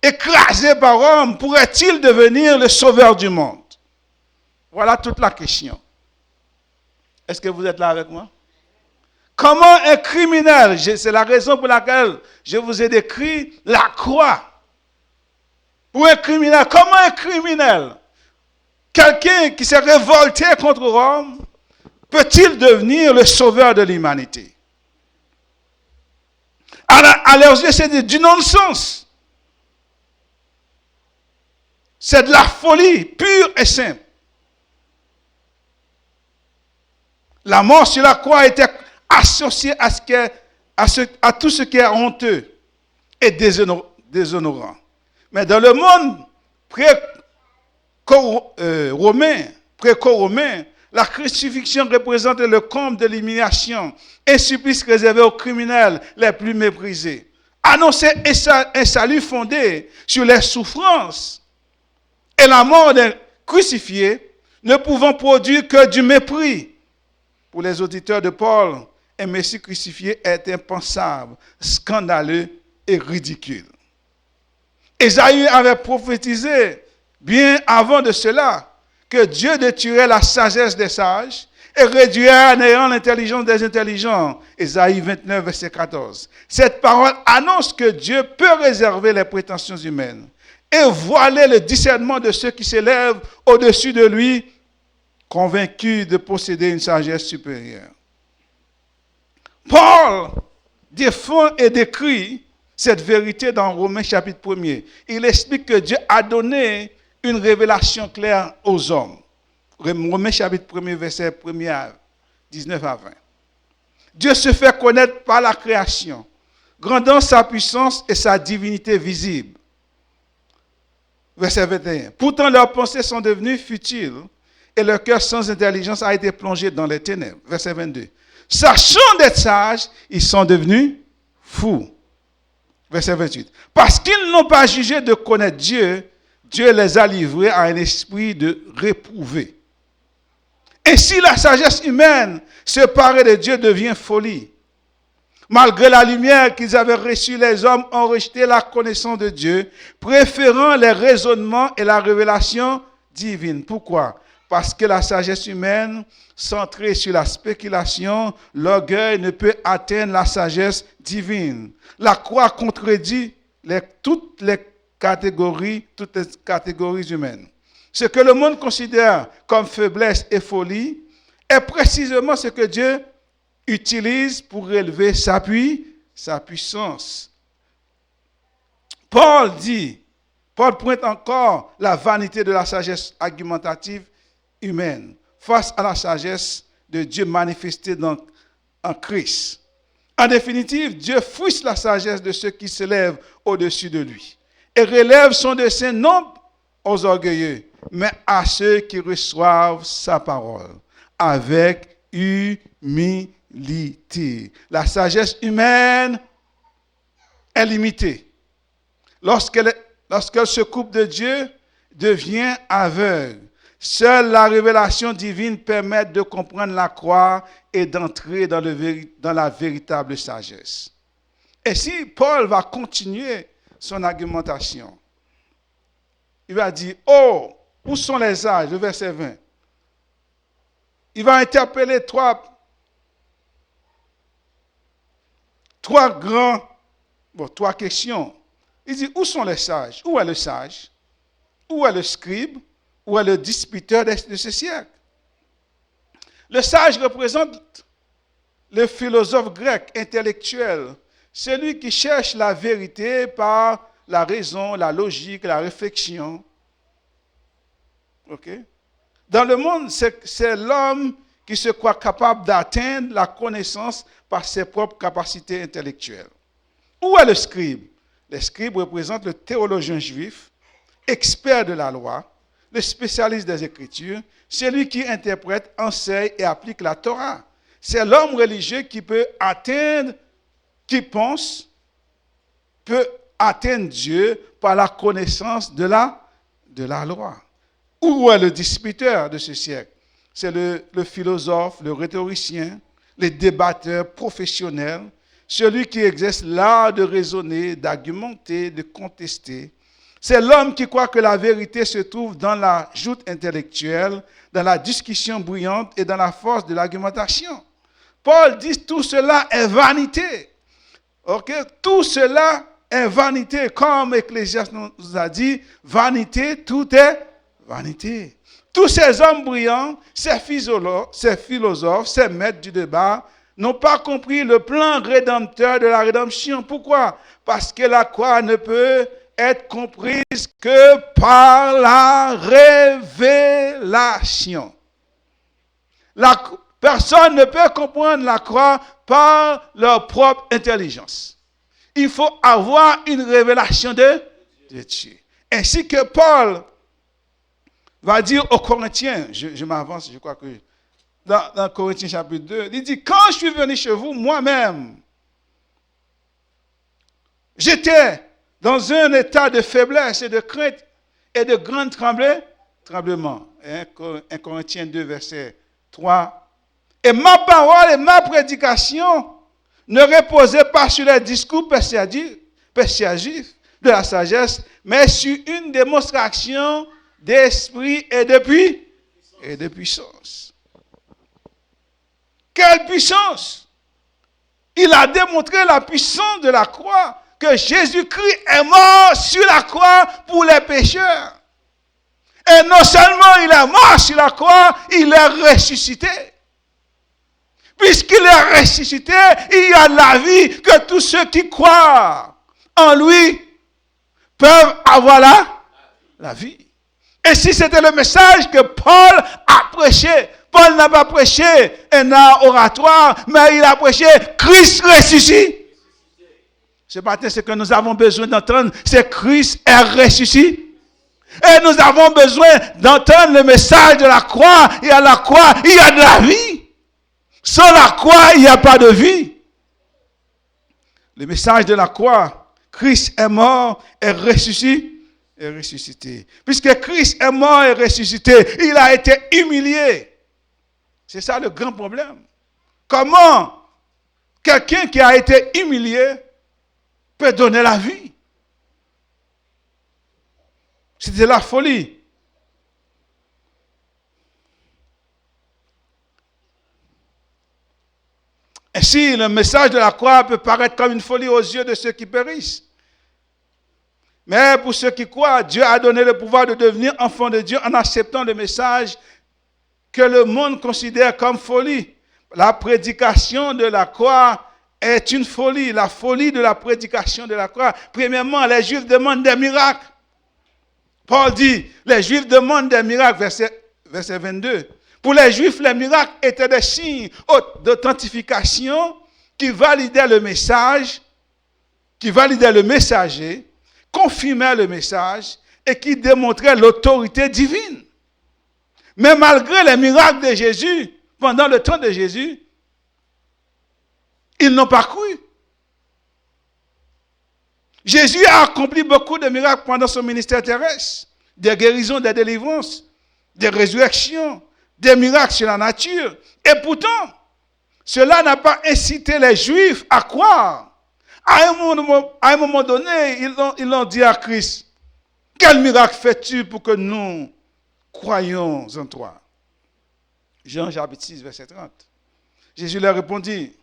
écrasé par Rome, pourrait-il devenir le sauveur du monde? Voilà toute la question. Est-ce que vous êtes là avec moi? Comment un criminel, c'est la raison pour laquelle je vous ai décrit la croix. Pour un criminel, comment un criminel, quelqu'un qui s'est révolté contre Rome, peut-il devenir le sauveur de l'humanité? À leurs yeux, c'est du non-sens. C'est de la folie pure et simple. La mort sur la croix était associée à tout ce qui est honteux et déshonorant. Mais dans le monde pré-romain, la crucifixion représente le comble de l'humiliation, un supplice réservé aux criminels les plus méprisés. Annoncer un salut fondé sur les souffrances et la mort d'un crucifié ne pouvant produire que du mépris. Pour les auditeurs de Paul, un Messie crucifié est impensable, scandaleux et ridicule. Ésaïe avait prophétisé bien avant de cela que Dieu détruirait la sagesse des sages et réduirait à néant l'intelligence des intelligents. Ésaïe 29, verset 14. Cette parole annonce que Dieu peut réserver les prétentions humaines et voiler le discernement de ceux qui s'élèvent au-dessus de lui, convaincus de posséder une sagesse supérieure. Paul défend et décrit cette vérité dans Romains chapitre 1er. Il explique que Dieu a donné une révélation claire aux hommes. Romains chapitre 1er, verset 1er à 19 à 20. Dieu se fait connaître par la création, grandant sa puissance et sa divinité visible. Verset 21. Pourtant leurs pensées sont devenues futiles et leur cœur sans intelligence a été plongé dans les ténèbres. Verset 22. Sachant d'être sages, ils sont devenus fous. Verset 28. Parce qu'ils n'ont pas jugé de connaître Dieu, Dieu les a livrés à un esprit de réprouvé. Ainsi, la sagesse humaine séparée de Dieu devient folie. Malgré la lumière qu'ils avaient reçue, les hommes ont rejeté la connaissance de Dieu, préférant les raisonnements et la révélation divine. Pourquoi? Parce que la sagesse humaine, centrée sur la spéculation, l'orgueil ne peut atteindre la sagesse divine. La croix contredit toutes les catégories humaines. Ce que le monde considère comme faiblesse et folie est précisément ce que Dieu utilise pour relever sa puissance. Paul pointe encore la vanité de la sagesse argumentative humaine face à la sagesse de Dieu manifestée en Christ. En définitive, Dieu frustre la sagesse de ceux qui s'élèvent au-dessus de lui et relève son dessein non aux orgueilleux, mais à ceux qui reçoivent sa parole avec humilité. La sagesse humaine est limitée. Lorsqu'elle se coupe de Dieu, devient aveugle. Seule la révélation divine permet de comprendre la croix et d'entrer dans la véritable sagesse. Et si Paul va continuer son argumentation, il va dire, oh, où sont les sages? Le verset 20. Il va interpeller trois questions. Il dit, où sont les sages? Où est le sage? Où est le scribe? Où est le disputeur de ce siècle? Le sage représente le philosophe grec intellectuel, celui qui cherche la vérité par la raison, la logique, la réflexion. OK? Dans le monde, c'est l'homme qui se croit capable d'atteindre la connaissance par ses propres capacités intellectuelles. Où est le scribe? Le scribe représente le théologien juif, expert de la loi, le spécialiste des Écritures, celui qui interprète, enseigne et applique la Torah. C'est l'homme religieux qui peut atteindre Dieu par la connaissance de la loi. Où est le disputeur de ce siècle? C'est le philosophe, le rhétoricien, le débatteur professionnel, celui qui exerce l'art de raisonner, d'argumenter, de contester. C'est l'homme qui croit que la vérité se trouve dans la joute intellectuelle, dans la discussion bruyante et dans la force de l'argumentation. Paul dit tout cela est vanité. Okay? Tout cela est vanité. Comme Ecclésiaste nous a dit, vanité, tout est vanité. Tous ces hommes brillants, ces philosophes, ces maîtres du débat, n'ont pas compris le plan rédempteur de la rédemption. Pourquoi? Parce que la croix ne peut être comprise que par la révélation. Personne ne peut comprendre la croix par leur propre intelligence. Il faut avoir une révélation de Dieu. Ainsi que Paul va dire aux Corinthiens, je m'avance, je crois que dans Corinthiens chapitre 2, il dit, quand je suis venu chez vous, moi-même, j'étais dans un état de faiblesse et de crainte et de grand tremblement. 1 Corinthiens 2, verset 3. Et ma parole et ma prédication ne reposaient pas sur les discours persuasifs de la sagesse, mais sur une démonstration d'esprit et de puissance. Quelle puissance! Il a démontré la puissance de la croix, que Jésus-Christ est mort sur la croix pour les pécheurs. Et non seulement il est mort sur la croix, il est ressuscité. Puisqu'il est ressuscité, il y a la vie que tous ceux qui croient en lui peuvent avoir la vie. Et si c'était le message que Paul a prêché, Paul n'a pas prêché un art oratoire, mais il a prêché Christ ressuscité. Ce matin, ce que nous avons besoin d'entendre, c'est Christ est ressuscité. Et nous avons besoin d'entendre le message de la croix. Et à la croix, il y a de la vie. Sans la croix, il n'y a pas de vie. Le message de la croix, Christ est mort et ressuscité. Puisque Christ est mort et ressuscité, il a été humilié. C'est ça le grand problème. Comment quelqu'un qui a été humilié peut donner la vie? C'était la folie. Ainsi, le message de la croix peut paraître comme une folie aux yeux de ceux qui périssent. Mais pour ceux qui croient, Dieu a donné le pouvoir de devenir enfant de Dieu en acceptant le message que le monde considère comme folie. La prédication de la croix est une folie. La folie de la prédication de la croix. Premièrement, les Juifs demandent des miracles. Paul dit, les Juifs demandent des miracles, verset 22. Pour les Juifs, les miracles étaient des signes d'authentification qui validaient le message, qui validaient le messager, confirmaient le message et qui démontraient l'autorité divine. Mais malgré les miracles de Jésus, pendant le temps de Jésus, ils n'ont pas cru. Jésus a accompli beaucoup de miracles pendant son ministère terrestre. Des guérisons, des délivrances, des résurrections, des miracles sur la nature. Et pourtant, cela n'a pas incité les Juifs à croire. À un moment donné, ils l'ont dit à Christ, « Quel miracle fais-tu pour que nous croyons en toi ?» Jean chapitre 6, verset 30. Jésus leur répondit,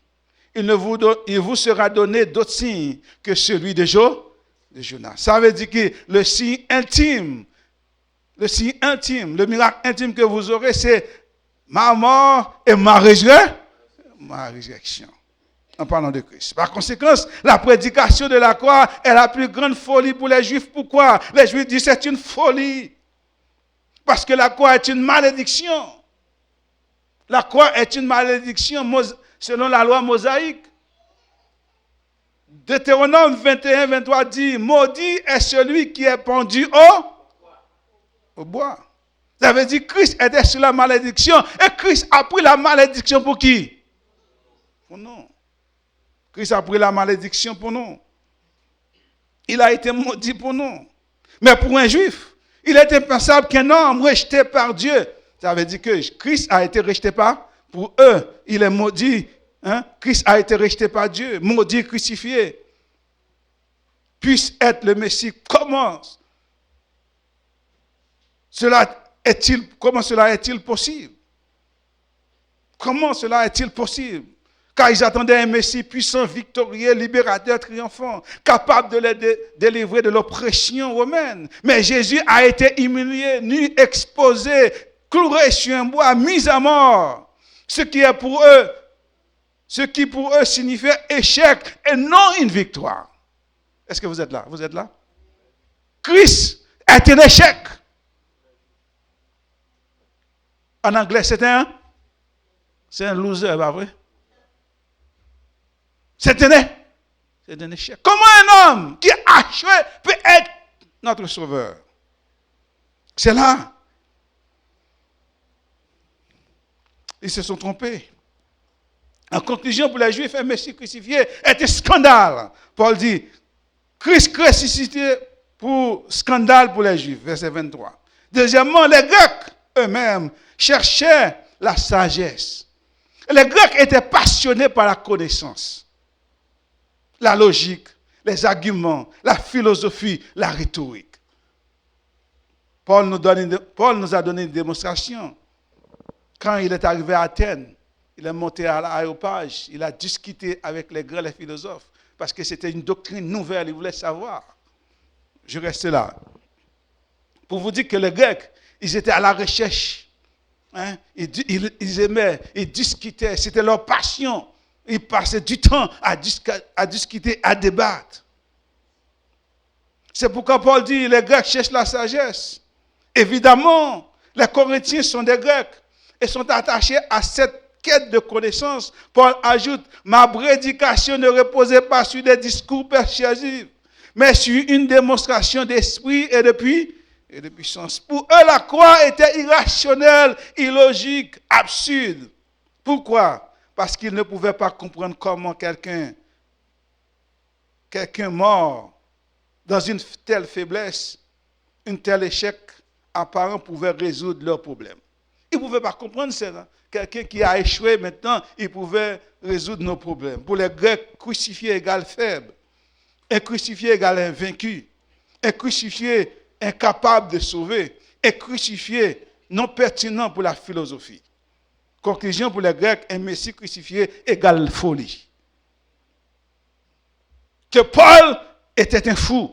il vous sera donné d'autres signes que celui de Jonas. Ça veut dire que le signe intime, le miracle intime que vous aurez, c'est ma mort et ma résurrection. En parlant de Christ. Par conséquent, la prédication de la croix est la plus grande folie pour les Juifs. Pourquoi? Les Juifs disent que c'est une folie. Parce que la croix est une malédiction. La croix est une malédiction selon la loi mosaïque. Deutéronome 21, 23 dit, maudit est celui qui est pendu au bois. Ça veut dire que Christ était sur la malédiction et Christ a pris la malédiction pour qui? Pour nous. Christ a pris la malédiction pour nous. Il a été maudit pour nous. Mais pour un juif, il est impensable qu'un homme rejeté par Dieu, ça veut dire que Christ a été rejeté pour eux. Il est maudit. Hein? Christ a été rejeté par Dieu, maudit, crucifié. Puisse être le Messie. Comment cela est-il possible? Comment cela est-il possible? Car ils attendaient un Messie puissant, victorieux, libérateur, triomphant, capable de les délivrer de l'oppression romaine. Mais Jésus a été humilié, nu, exposé, cloué sur un bois, mis à mort. Ce qui pour eux signifiait échec et non une victoire. Est-ce que vous êtes là? Vous êtes là? Christ est un échec. En anglais, c'est un loser, pas vrai? C'est un échec. Comment un homme qui a échoué peut être notre sauveur? C'est là. Ils se sont trompés. En conclusion, pour les Juifs, un Messie crucifié est un scandale. Paul dit, Christ ressuscité pour scandale pour les Juifs, verset 23. Deuxièmement, les Grecs eux-mêmes cherchaient la sagesse. Les Grecs étaient passionnés par la connaissance, la logique, les arguments, la philosophie, la rhétorique. Paul nous a donné une démonstration. Quand il est arrivé à Athènes, il est monté à l'Aréopage, il a discuté avec les Grecs, les philosophes, parce que c'était une doctrine nouvelle, il voulait savoir. Je reste là. Pour vous dire que les Grecs, ils étaient à la recherche. Hein? Ils aimaient, ils discutaient, c'était leur passion. Ils passaient du temps à discuter, à débattre. C'est pourquoi Paul dit, les Grecs cherchent la sagesse. Évidemment, les Corinthiens sont des Grecs et sont attachés à cette quête de connaissance. Paul ajoute, ma prédication ne reposait pas sur des discours persuasifs, mais sur une démonstration d'esprit et de puissance. Pour eux, la croix était irrationnelle, illogique, absurde. Pourquoi? Parce qu'ils ne pouvaient pas comprendre comment quelqu'un mort dans une telle faiblesse, un tel échec apparent pouvait résoudre leurs problèmes. Ils ne pouvaient pas comprendre ça. Quelqu'un qui a échoué maintenant, il pouvait résoudre nos problèmes. Pour les Grecs, crucifié égale faible. Un crucifié égale invaincu. Un crucifié incapable de sauver. Un crucifié non pertinent pour la philosophie. Conclusion pour les Grecs, un Messie crucifié égale folie. Que Paul était un fou.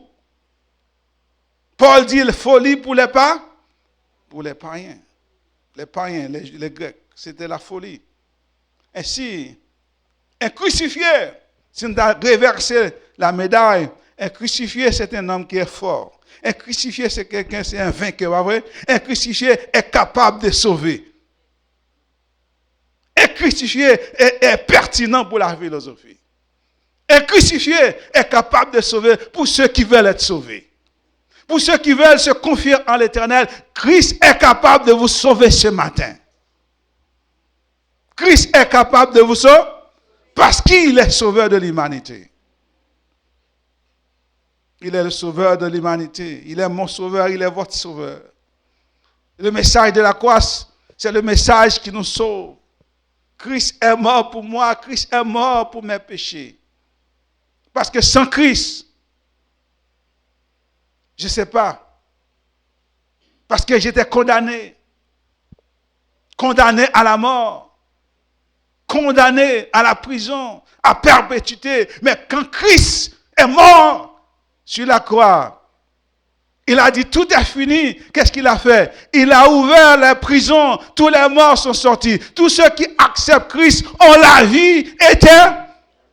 Paul dit folie pour les païens. Pour les païens. Les païens, les Grecs, c'était la folie. Ainsi, un crucifié, si on a réversé la médaille, un crucifié, c'est un homme qui est fort. Un crucifié, c'est quelqu'un, c'est un vainqueur, pas vrai? Un crucifié est capable de sauver. Un crucifié est pertinent pour la philosophie. Un crucifié est capable de sauver pour ceux qui veulent être sauvés. Pour ceux qui veulent se confier en l'Éternel, Christ est capable de vous sauver ce matin. Christ est capable de vous sauver parce qu'il est sauveur de l'humanité. Il est le sauveur de l'humanité. Il est mon sauveur, il est votre sauveur. Le message de la croix, c'est le message qui nous sauve. Christ est mort pour moi, Christ est mort pour mes péchés. Parce que sans Christ, je ne sais pas. Parce que j'étais condamné. Condamné à la mort. Condamné à la prison, à perpétuité. Mais quand Christ est mort sur la croix, il a dit tout est fini. Qu'est-ce qu'il a fait? Il a ouvert les prisons. Tous les morts sont sortis. Tous ceux qui acceptent Christ ont la vie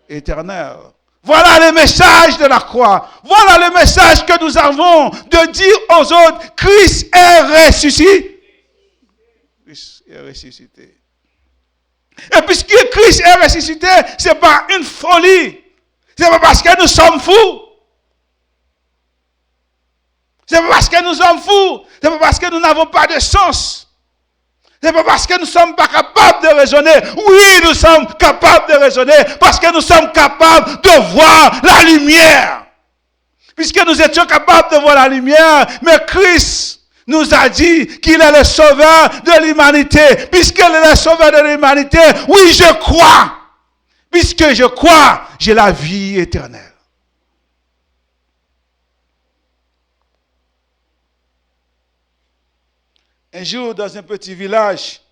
éternelle. Voilà le message de la croix. Voilà le message que nous avons de dire aux autres, Christ est ressuscité. Christ est ressuscité. Et puisque Christ est ressuscité, ce n'est pas une folie. Ce n'est pas parce que nous sommes fous. Ce n'est pas parce que nous sommes fous. Ce n'est pas parce que nous n'avons pas de sens. Ce n'est pas parce que nous ne sommes pas capables de raisonner. Oui, nous sommes capables de raisonner parce que nous sommes capables de voir la lumière. Puisque nous étions capables de voir la lumière, mais Christ nous a dit qu'il est le sauveur de l'humanité. Puisqu'il est le sauveur de l'humanité, oui, je crois. Puisque je crois, j'ai la vie éternelle. Un jour, dans un petit village,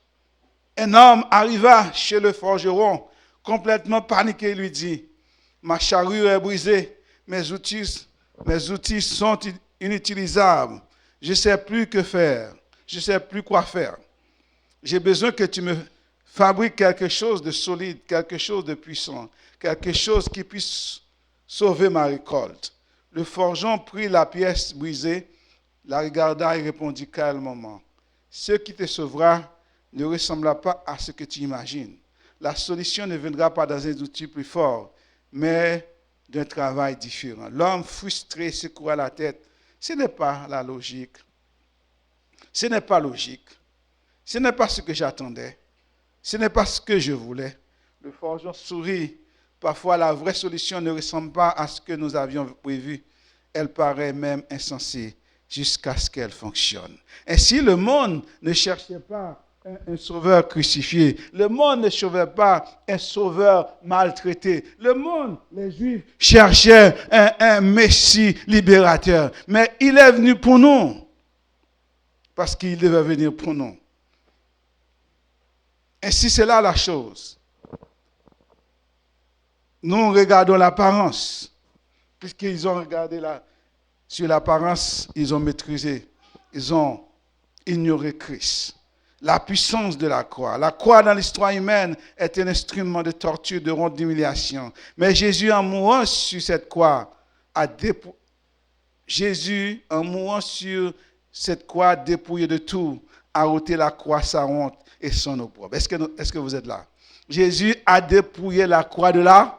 un homme arriva chez le forgeron, complètement paniqué, il lui dit, « Ma charrue est brisée, mes outils sont inutilisables, je ne sais plus que faire, je ne sais plus quoi faire. J'ai besoin que tu me fabriques quelque chose de solide, quelque chose de puissant, quelque chose qui puisse sauver ma récolte. » Le forgeron prit la pièce brisée, la regarda et répondit calmement, ce qui te sauvera ne ressemblera pas à ce que tu imagines. La solution ne viendra pas dans un outil plus fort, mais d'un travail différent. L'homme frustré secoua la tête. Ce n'est pas la logique. Ce n'est pas logique. Ce n'est pas ce que j'attendais. Ce n'est pas ce que je voulais. Le forgeron sourit. Parfois, la vraie solution ne ressemble pas à ce que nous avions prévu. Elle paraît même insensée, jusqu'à ce qu'elle fonctionne. Ainsi, le monde ne cherchait pas un sauveur crucifié. Le monde ne cherchait pas un sauveur maltraité. Le monde, les Juifs, cherchaient un Messie libérateur. Mais il est venu pour nous. Parce qu'il devait venir pour nous. Ainsi, c'est là la chose. Nous regardons l'apparence. Puisqu'ils ont regardé sur l'apparence, ils ont maîtrisé, ils ont ignoré Christ. La puissance de la croix. La croix dans l'histoire humaine est un instrument de torture, de honte, d'humiliation. Mais Jésus, en mourant sur cette croix, dépouillé de tout, a ôté la croix, sa honte et son opprobre. Est-ce que vous êtes là? Jésus a dépouillé la croix de la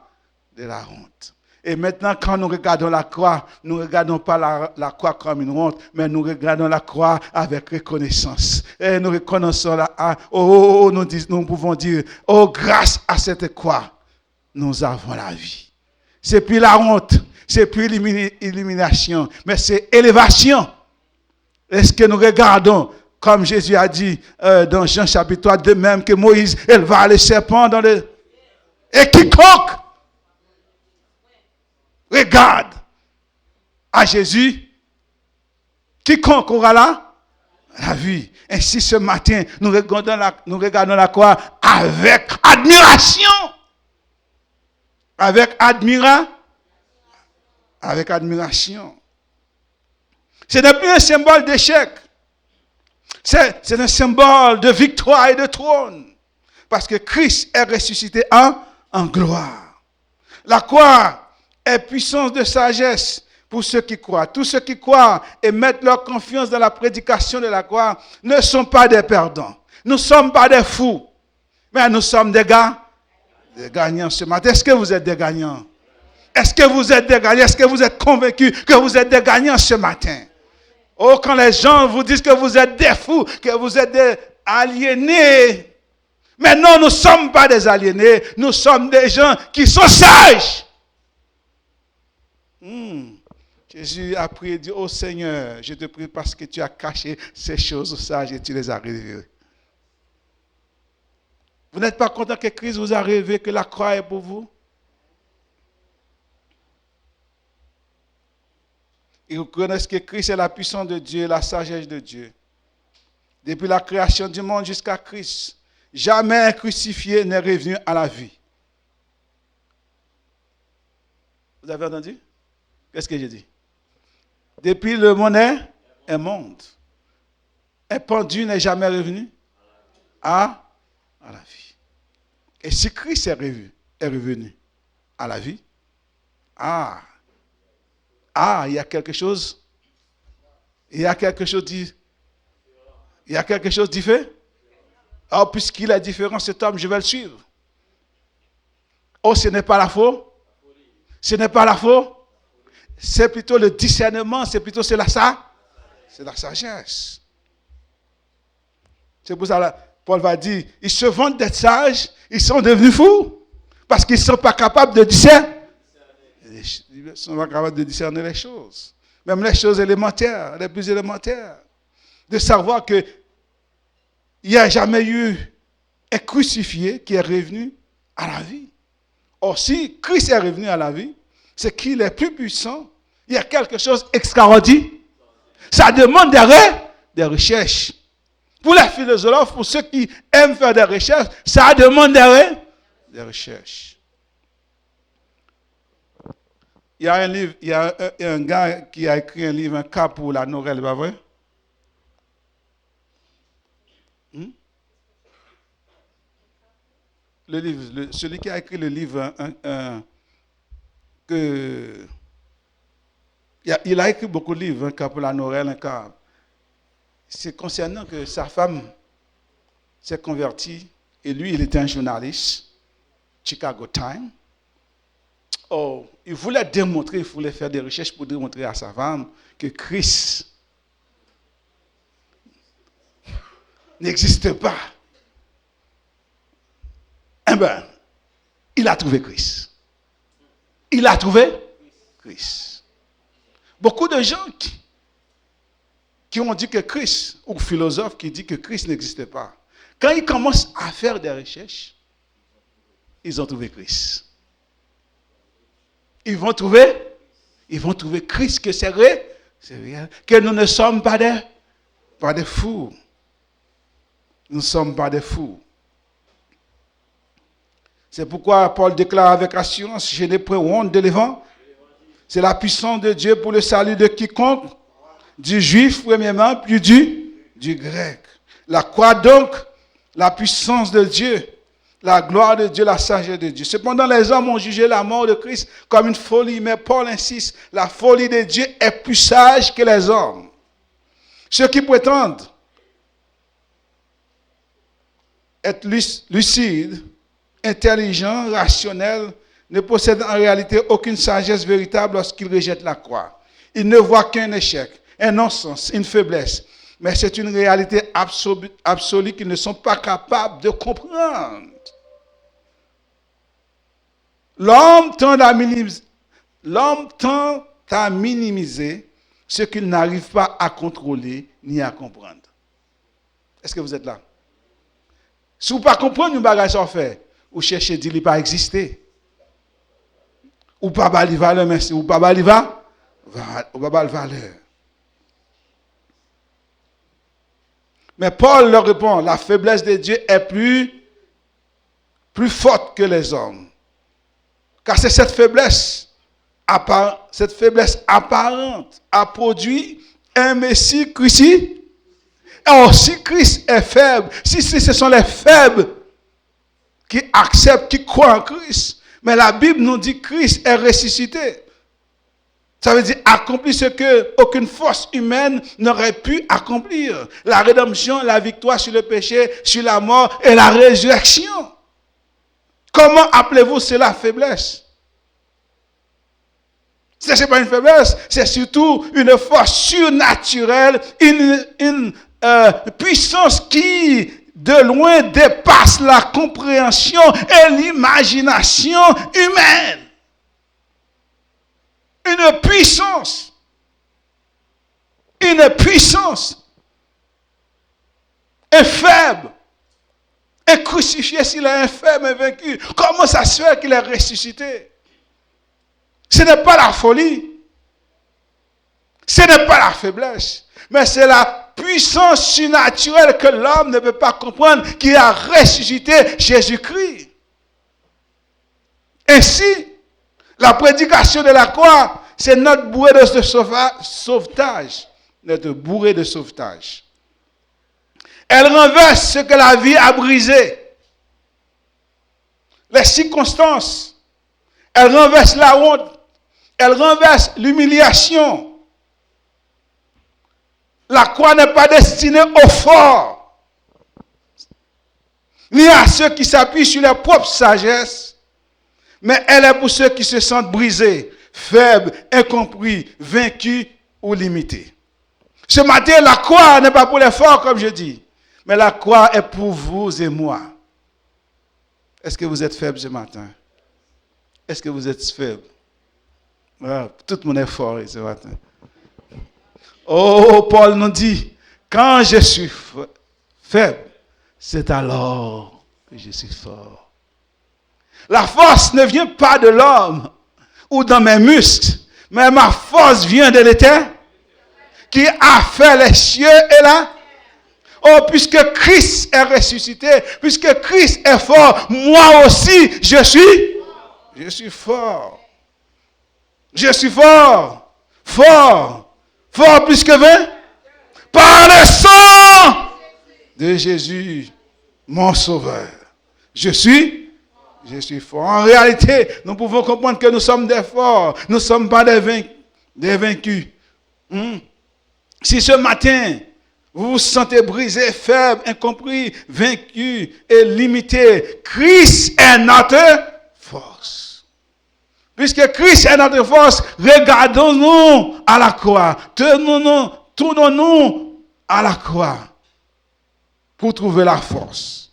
honte. Et maintenant, quand nous regardons la croix, nous ne regardons pas la croix comme une honte, mais nous regardons la croix avec reconnaissance. Et nous reconnaissons nous pouvons dire, oh, grâce à cette croix, nous avons la vie. C'est plus la honte, c'est plus l'élimination, mais c'est élévation. Est-ce que nous regardons comme Jésus a dit dans Jean chapitre 3, de même que Moïse éleva le serpent dans le... Et quiconque regarde à Jésus, quiconque aura la vie. Ainsi ce matin, nous regardons la croix avec admiration. Avec admiration. Ce n'est plus un symbole d'échec. C'est un symbole de victoire et de trône. Parce que Christ est ressuscité en gloire. La croix est puissance de sagesse pour ceux qui croient. Tous ceux qui croient et mettent leur confiance dans la prédication de la croix ne sont pas des perdants. Nous ne sommes pas des fous. Mais nous sommes des gagnants ce matin. Est-ce que vous êtes des gagnants? Est-ce que vous êtes des gagnants? Est-ce que vous êtes convaincus que vous êtes des gagnants ce matin? Oh, quand les gens vous disent que vous êtes des fous, que vous êtes des aliénés. Mais non, nous ne sommes pas des aliénés. Nous sommes des gens qui sont sages. Jésus a prié et dit, oh Seigneur, je te prie parce que tu as caché ces choses aux sages et tu les as révélées. Vous n'êtes pas content que Christ vous a révélé que la croix est pour vous? Ils reconnaissent que Christ est la puissance de Dieu, la sagesse de Dieu. Depuis la création du monde jusqu'à Christ, jamais un crucifié n'est revenu à la vie. Vous avez entendu? Qu'est-ce que j'ai dit? Depuis le monde est monde. Un pendu n'est jamais revenu à la vie. Et si Christ est revenu à la vie, il y a quelque chose. Il y a quelque chose différent. Oh, puisqu'il est différent, cet homme, je vais le suivre. Oh, ce n'est pas la faute. Ce n'est pas la faute. C'est plutôt le discernement, c'est la sagesse. C'est pour ça que Paul va dire, ils se vantent d'être sages, ils sont devenus fous, parce qu'ils ne sont pas capables de discerner. Ils ne sont pas capables de discerner les choses. Même les choses élémentaires, les plus élémentaires. De savoir qu'il n'y a jamais eu un crucifié qui est revenu à la vie. Or, si Christ est revenu à la vie, c'est qu'il est plus puissant. Il y a quelque chose d'extraordinaire. Ça demande des recherches. Pour les philosophes, pour ceux qui aiment faire des recherches, ça demande des recherches. Il y a un livre, il y a un gars qui a écrit un livre, un cas pour la Norelle, pas vrai? Le livre, celui qui a écrit le livre, il a écrit beaucoup de livres, un cas pour la Norelle, un cas. C'est concernant que sa femme s'est convertie et lui, il était un journaliste, Chicago Times. Oh, il voulait faire des recherches pour démontrer à sa femme que Christ n'existe pas. Eh bien, il a trouvé Christ. Il a trouvé Christ. Beaucoup de gens qui ont dit que Christ, ou philosophes qui disent que Christ n'existe pas, quand ils commencent à faire des recherches, ils ont trouvé Christ. Ils vont trouver Christ, que c'est vrai, que nous ne sommes pas des fous. Nous ne sommes pas des fous. C'est pourquoi Paul déclare avec assurance, je n'ai point honte de l'évangile. C'est la puissance de Dieu pour le salut de quiconque, du juif premièrement, puis du grec. La croix donc, la puissance de Dieu, la gloire de Dieu, la sagesse de Dieu. Cependant, les hommes ont jugé la mort de Christ comme une folie, mais Paul insiste, la folie de Dieu est plus sage que les hommes. Ceux qui prétendent être lucides, intelligents, rationnels, ne possèdent en réalité aucune sagesse véritable lorsqu'ils rejettent la croix. Ils ne voient qu'un échec, un non-sens, une faiblesse. Mais c'est une réalité absolue qu'ils ne sont pas capables de comprendre. L'homme tend à minimiser ce qu'il n'arrive pas à contrôler ni à comprendre. Est-ce que vous êtes là? Si vous ne comprenez pas ce qu'on fait, vous cherchez à dire qu'il n'a pas existé. Ou pas de valeur, merci. Ou pas de valeur. Mais Paul leur répond, la faiblesse de Dieu est plus forte que les hommes. Car c'est cette faiblesse apparente a produit un Messie crucifié. Alors, si Christ est faible, si ce sont les faibles qui acceptent, qui croient en Christ, mais la Bible nous dit que Christ est ressuscité. Ça veut dire accomplir ce que aucune force humaine n'aurait pu accomplir. La rédemption, la victoire sur le péché, sur la mort et la résurrection. Comment appelez-vous cela faiblesse? Ce n'est pas une faiblesse, c'est surtout une force surnaturelle, une puissance qui de loin dépasse la compréhension et l'imagination humaine. Une puissance est faible, est crucifié s'il est infaible et vaincu. Comment ça se fait qu'il est ressuscité? Ce n'est pas la folie, ce n'est pas la faiblesse, mais c'est la puissance surnaturelle que l'homme ne peut pas comprendre qui a ressuscité Jésus-Christ. Ainsi, la prédication de la croix, c'est notre bouée de sauvetage. Notre bouée de sauvetage. Elle renverse ce que la vie a brisé. Les circonstances. Elle renverse la honte. Elle renverse l'humiliation. La croix n'est pas destinée aux forts, ni à ceux qui s'appuient sur leur propre sagesse, mais elle est pour ceux qui se sentent brisés, faibles, incompris, vaincus ou limités. Ce matin, la croix n'est pas pour les forts, comme je dis, mais la croix est pour vous et moi. Est-ce que vous êtes faible ce matin? Est-ce que vous êtes faible? Voilà, tout le monde est fort ce matin. Oh, Paul nous dit, quand je suis faible, c'est alors que je suis fort. La force ne vient pas de l'homme ou dans mes muscles, mais ma force vient de l'Éternel qui a fait les cieux et la. Oh, puisque Christ est ressuscité, puisque Christ est fort, moi aussi, je suis fort. Je suis fort. Fort plus que 20. Par le sang de Jésus, mon sauveur. Je suis fort. En réalité, nous pouvons comprendre que nous sommes des forts. Nous ne sommes pas des vaincus. Si ce matin, vous vous sentez brisé, faible, incompris, vaincu et limité, Christ est notre force. Puisque Christ est notre force, regardons-nous à la croix. Tournons-nous à la croix pour trouver la force,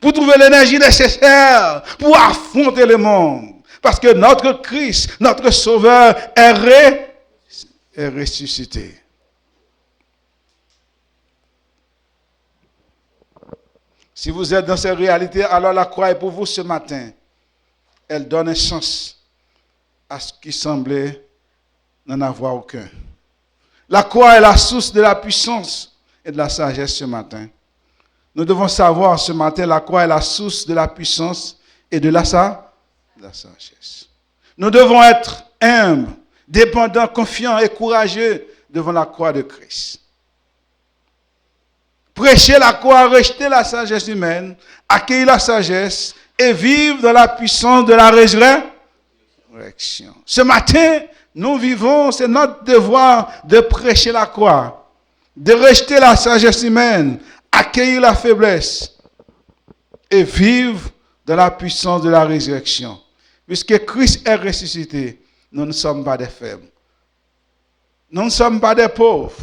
pour trouver l'énergie nécessaire pour affronter le monde. Parce que notre Christ, notre Sauveur, est ressuscité. Si vous êtes dans cette réalité, alors la croix est pour vous ce matin. Elle donne un sens à ce qui semblait n'en avoir aucun. La croix est la source de la puissance et de la sagesse ce matin. Nous devons savoir ce matin, la croix est la source de la puissance et de la sagesse. Nous devons être humbles, dépendants, confiants et courageux devant la croix de Christ. Prêcher la croix, rejeter la sagesse humaine, accueillir la sagesse et vivre dans la puissance de la résurrection. Ce matin, nous vivons, c'est notre devoir de prêcher la croix, de rejeter la sagesse humaine, accueillir la faiblesse et vivre dans la puissance de la résurrection. Puisque Christ est ressuscité, nous ne sommes pas des faibles. Nous ne sommes pas des pauvres.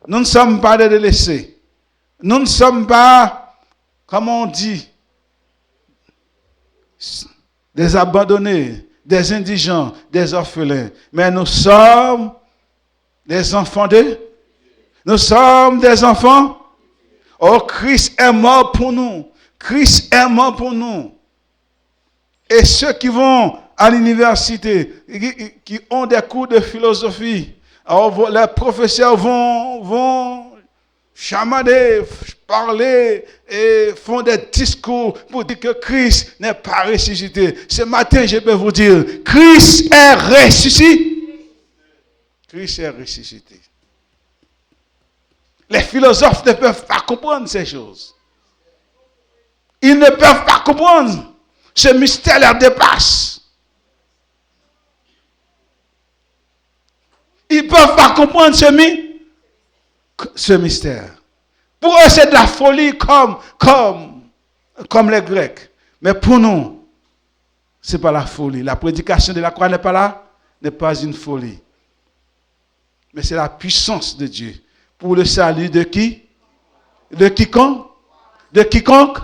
Nous ne sommes pas des délaissés. Nous ne sommes pas, comme on dit, des abandonnés, des indigents, des orphelins. Mais nous sommes des enfants de... Nous sommes des enfants. Oh, Christ est mort pour nous. Christ est mort pour nous. Et ceux qui vont à l'université, qui ont des cours de philosophie, alors les professeurs vont chamader, parler et font des discours pour dire que Christ n'est pas ressuscité. Ce matin, je peux vous dire, Christ est ressuscité. Christ est ressuscité. Les philosophes ne peuvent pas comprendre ces choses. Ils ne peuvent pas comprendre. Ce mystère leur dépasse. Ils ne peuvent pas comprendre ce mystère. Pour eux, c'est de la folie comme les Grecs. Mais pour nous, ce n'est pas la folie. La prédication de la croix n'est pas là, n'est pas une folie. Mais c'est la puissance de Dieu. Pour le salut de qui? De quiconque? De quiconque?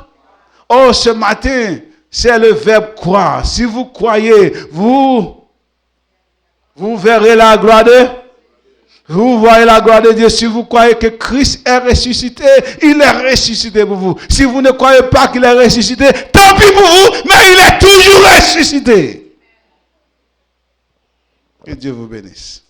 Oh, ce matin, c'est le verbe croire. Si vous croyez, vous verrez la gloire de Dieu. Vous voyez la gloire de Dieu. Si vous croyez que Christ est ressuscité, il est ressuscité pour vous. Si vous ne croyez pas qu'il est ressuscité, tant pis pour vous, mais il est toujours ressuscité. Que Dieu vous bénisse.